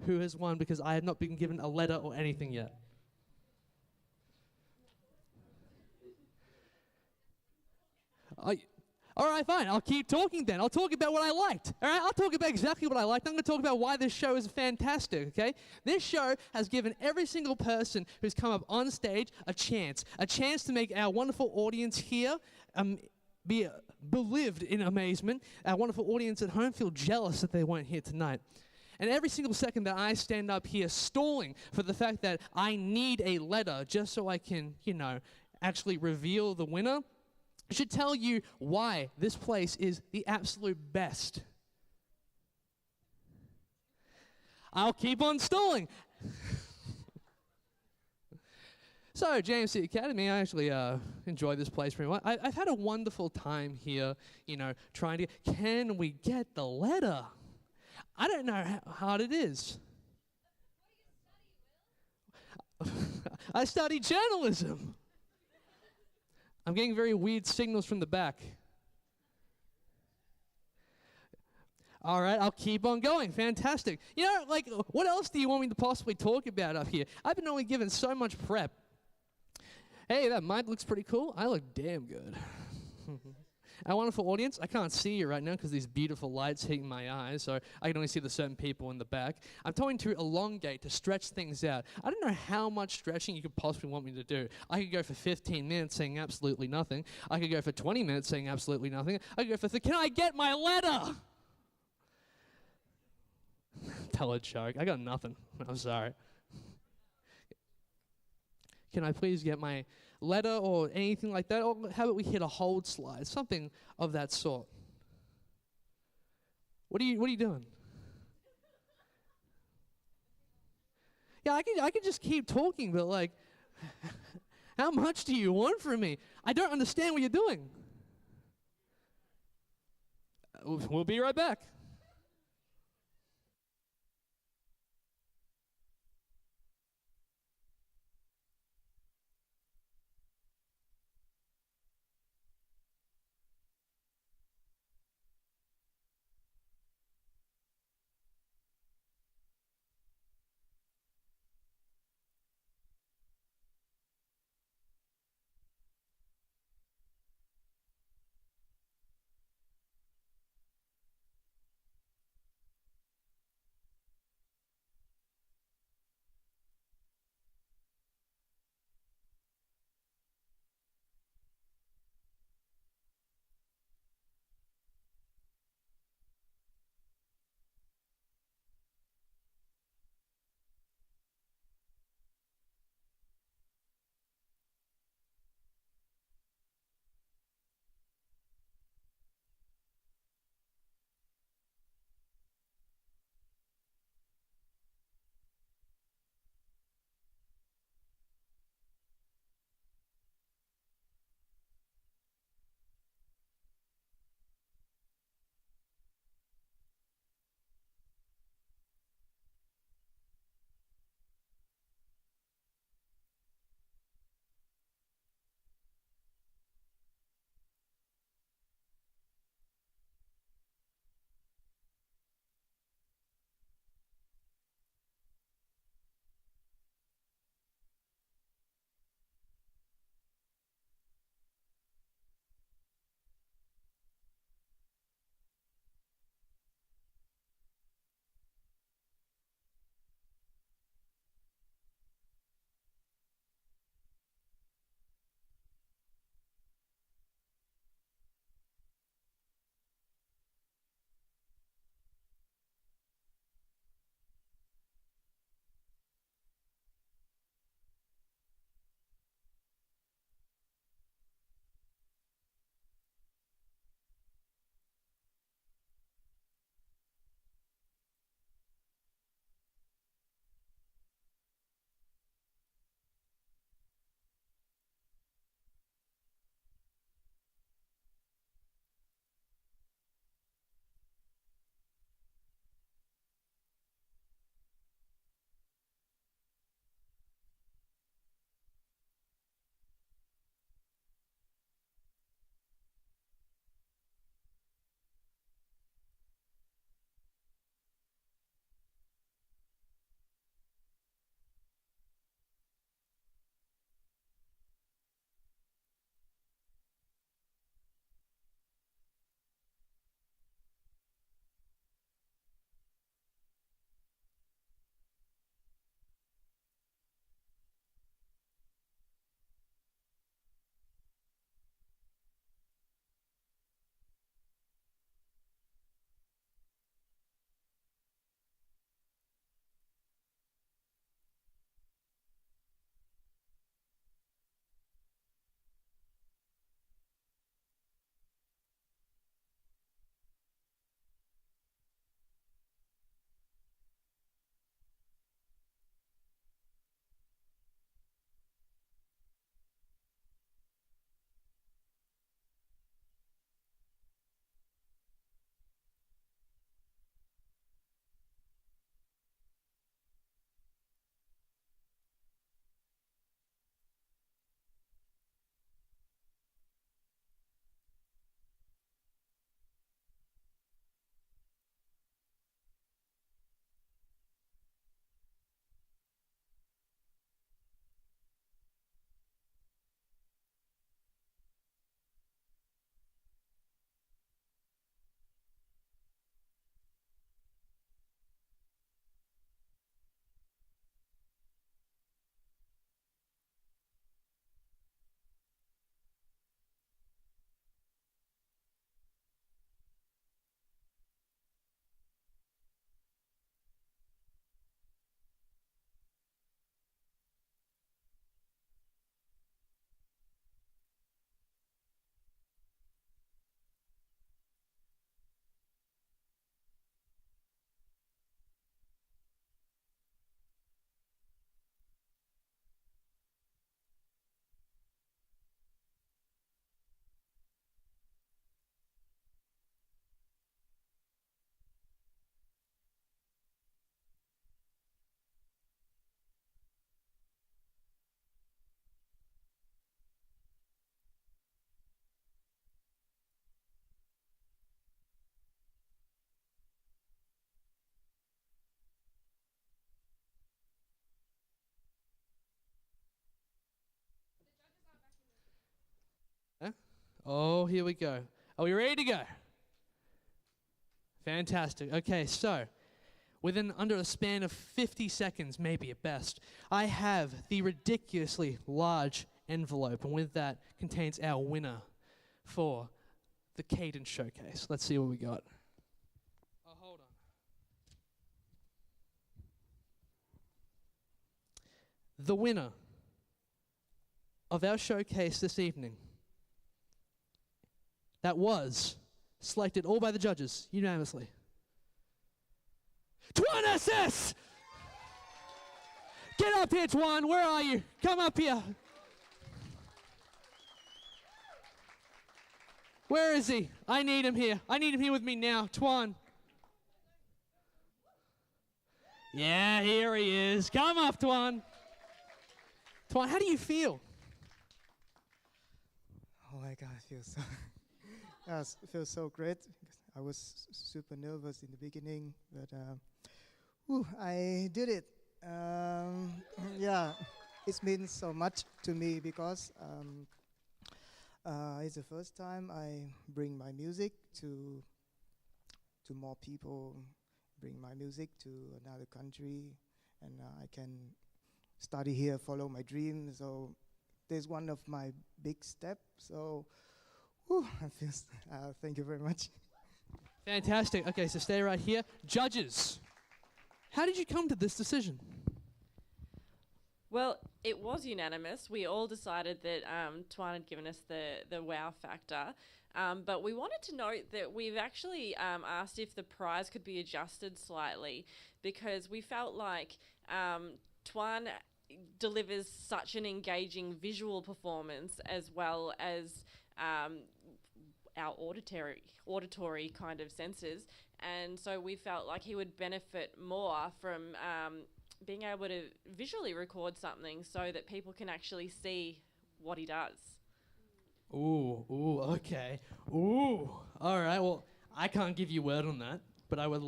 who has won? Because I have not been given a letter or anything yet. All right, fine. I'll keep talking then. I'll talk about what I liked. All right, I'll talk about exactly what I liked. I'm going to talk about why this show is fantastic, okay? This show has given every single person who's come up on stage a chance to make our wonderful audience here be belived in amazement. Our wonderful audience at home feel jealous that they weren't here tonight. And every single second that I stand up here stalling for the fact that I need a letter just so I can, actually reveal the winner, should tell you why this place is the absolute best. I'll keep on stalling. So, JMC Academy, I actually enjoy this place pretty much. I've had a wonderful time here, trying to can we get the letter? I don't know how hard it is. I study journalism. I'm getting very weird signals from the back. All right, I'll keep on going. Fantastic. What else do you want me to possibly talk about up here? I've been only given so much prep. Hey, that mic looks pretty cool. I look damn good. Our wonderful audience, I can't see you right now because these beautiful lights hitting my eyes, so I can only see the certain people in the back. I'm trying to elongate, to stretch things out. I don't know how much stretching you could possibly want me to do. I could go for 15 minutes saying absolutely nothing. I could go for 20 minutes saying absolutely nothing. I could go for, can I get my letter? Tell a joke. I got nothing. I'm sorry. Can I please get my letter or anything like that? Or how about we hit a hold slide? Something of that sort. What are you doing? Yeah, I could just keep talking, but how much do you want from me? I don't understand what you're doing. We'll be right back. Oh, here we go. Are we ready to go? Fantastic. Okay, so within under a span of 50 seconds, maybe at best, I have the ridiculously large envelope, and with that contains our winner for the Cadence Showcase. Let's see what we got. Oh, hold on. The winner of our showcase this evening, that was selected all by the judges unanimously, Tuan SS! Get up here, Tuan. Where are you? Come up here. Where is he? I need him here. I need him here with me now. Tuan. Yeah, here he is. Come up, Tuan. Tuan, how do you feel? Oh my God, I feel so it feels so great. I was super nervous in the beginning, but I did it. Yeah, it means so much to me because it's the first time I bring my music to more people, bring my music to another country, and I can study here, follow my dream. So there's one of my big steps. So I feel thank you very much. Fantastic. Okay, so stay right here. Judges, how did you come to this decision? Well, it was unanimous. We all decided that Tuan had given us the wow factor. But we wanted to note that we've actually asked if the prize could be adjusted slightly, because we felt like Tuan delivers such an engaging visual performance as well as our auditory kind of senses. And so we felt like he would benefit more from being able to visually record something so that people can actually see what he does. Ooh, okay. Ooh, all right. Well, I can't give you word on that, but I would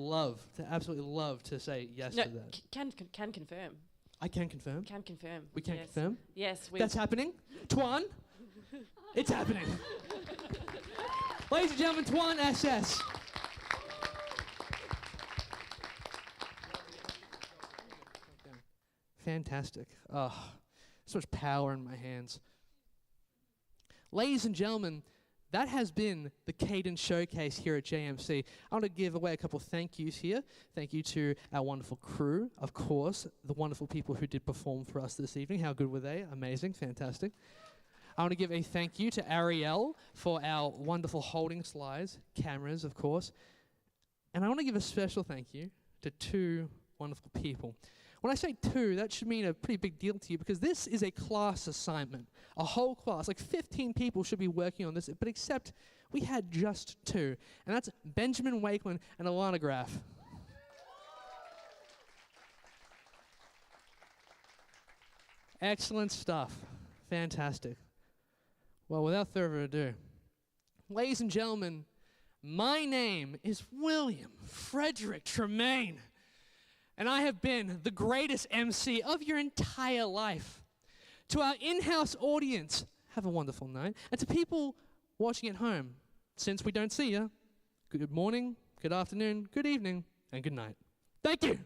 absolutely love to say yes No, to that. can confirm. I can confirm. Can confirm. We can yes. confirm? Yes. That's happening. Tuan, it's happening. Ladies and gentlemen, Tuan SS. Fantastic. Oh, so much power in my hands. Ladies and gentlemen, that has been the Cadence Showcase here at JMC. I want to give away a couple of thank yous here. Thank you to our wonderful crew, of course, the wonderful people who did perform for us this evening. How good were they? Amazing, fantastic. I want to give a thank you to Ariel for our wonderful holding slides, cameras, of course. And I want to give a special thank you to two wonderful people. When I say two, that should mean a pretty big deal to you, because this is a class assignment. A whole class, like 15 people should be working on this, but except we had just two. And that's Benjamin Wakeman and Alana Graff. Excellent stuff. Fantastic. Well, without further ado, ladies and gentlemen, my name is William Frederick Tremaine, and I have been the greatest MC of your entire life. To our in-house audience, have a wonderful night. And to people watching at home, since we don't see you, good morning, good afternoon, good evening, and good night. Thank you.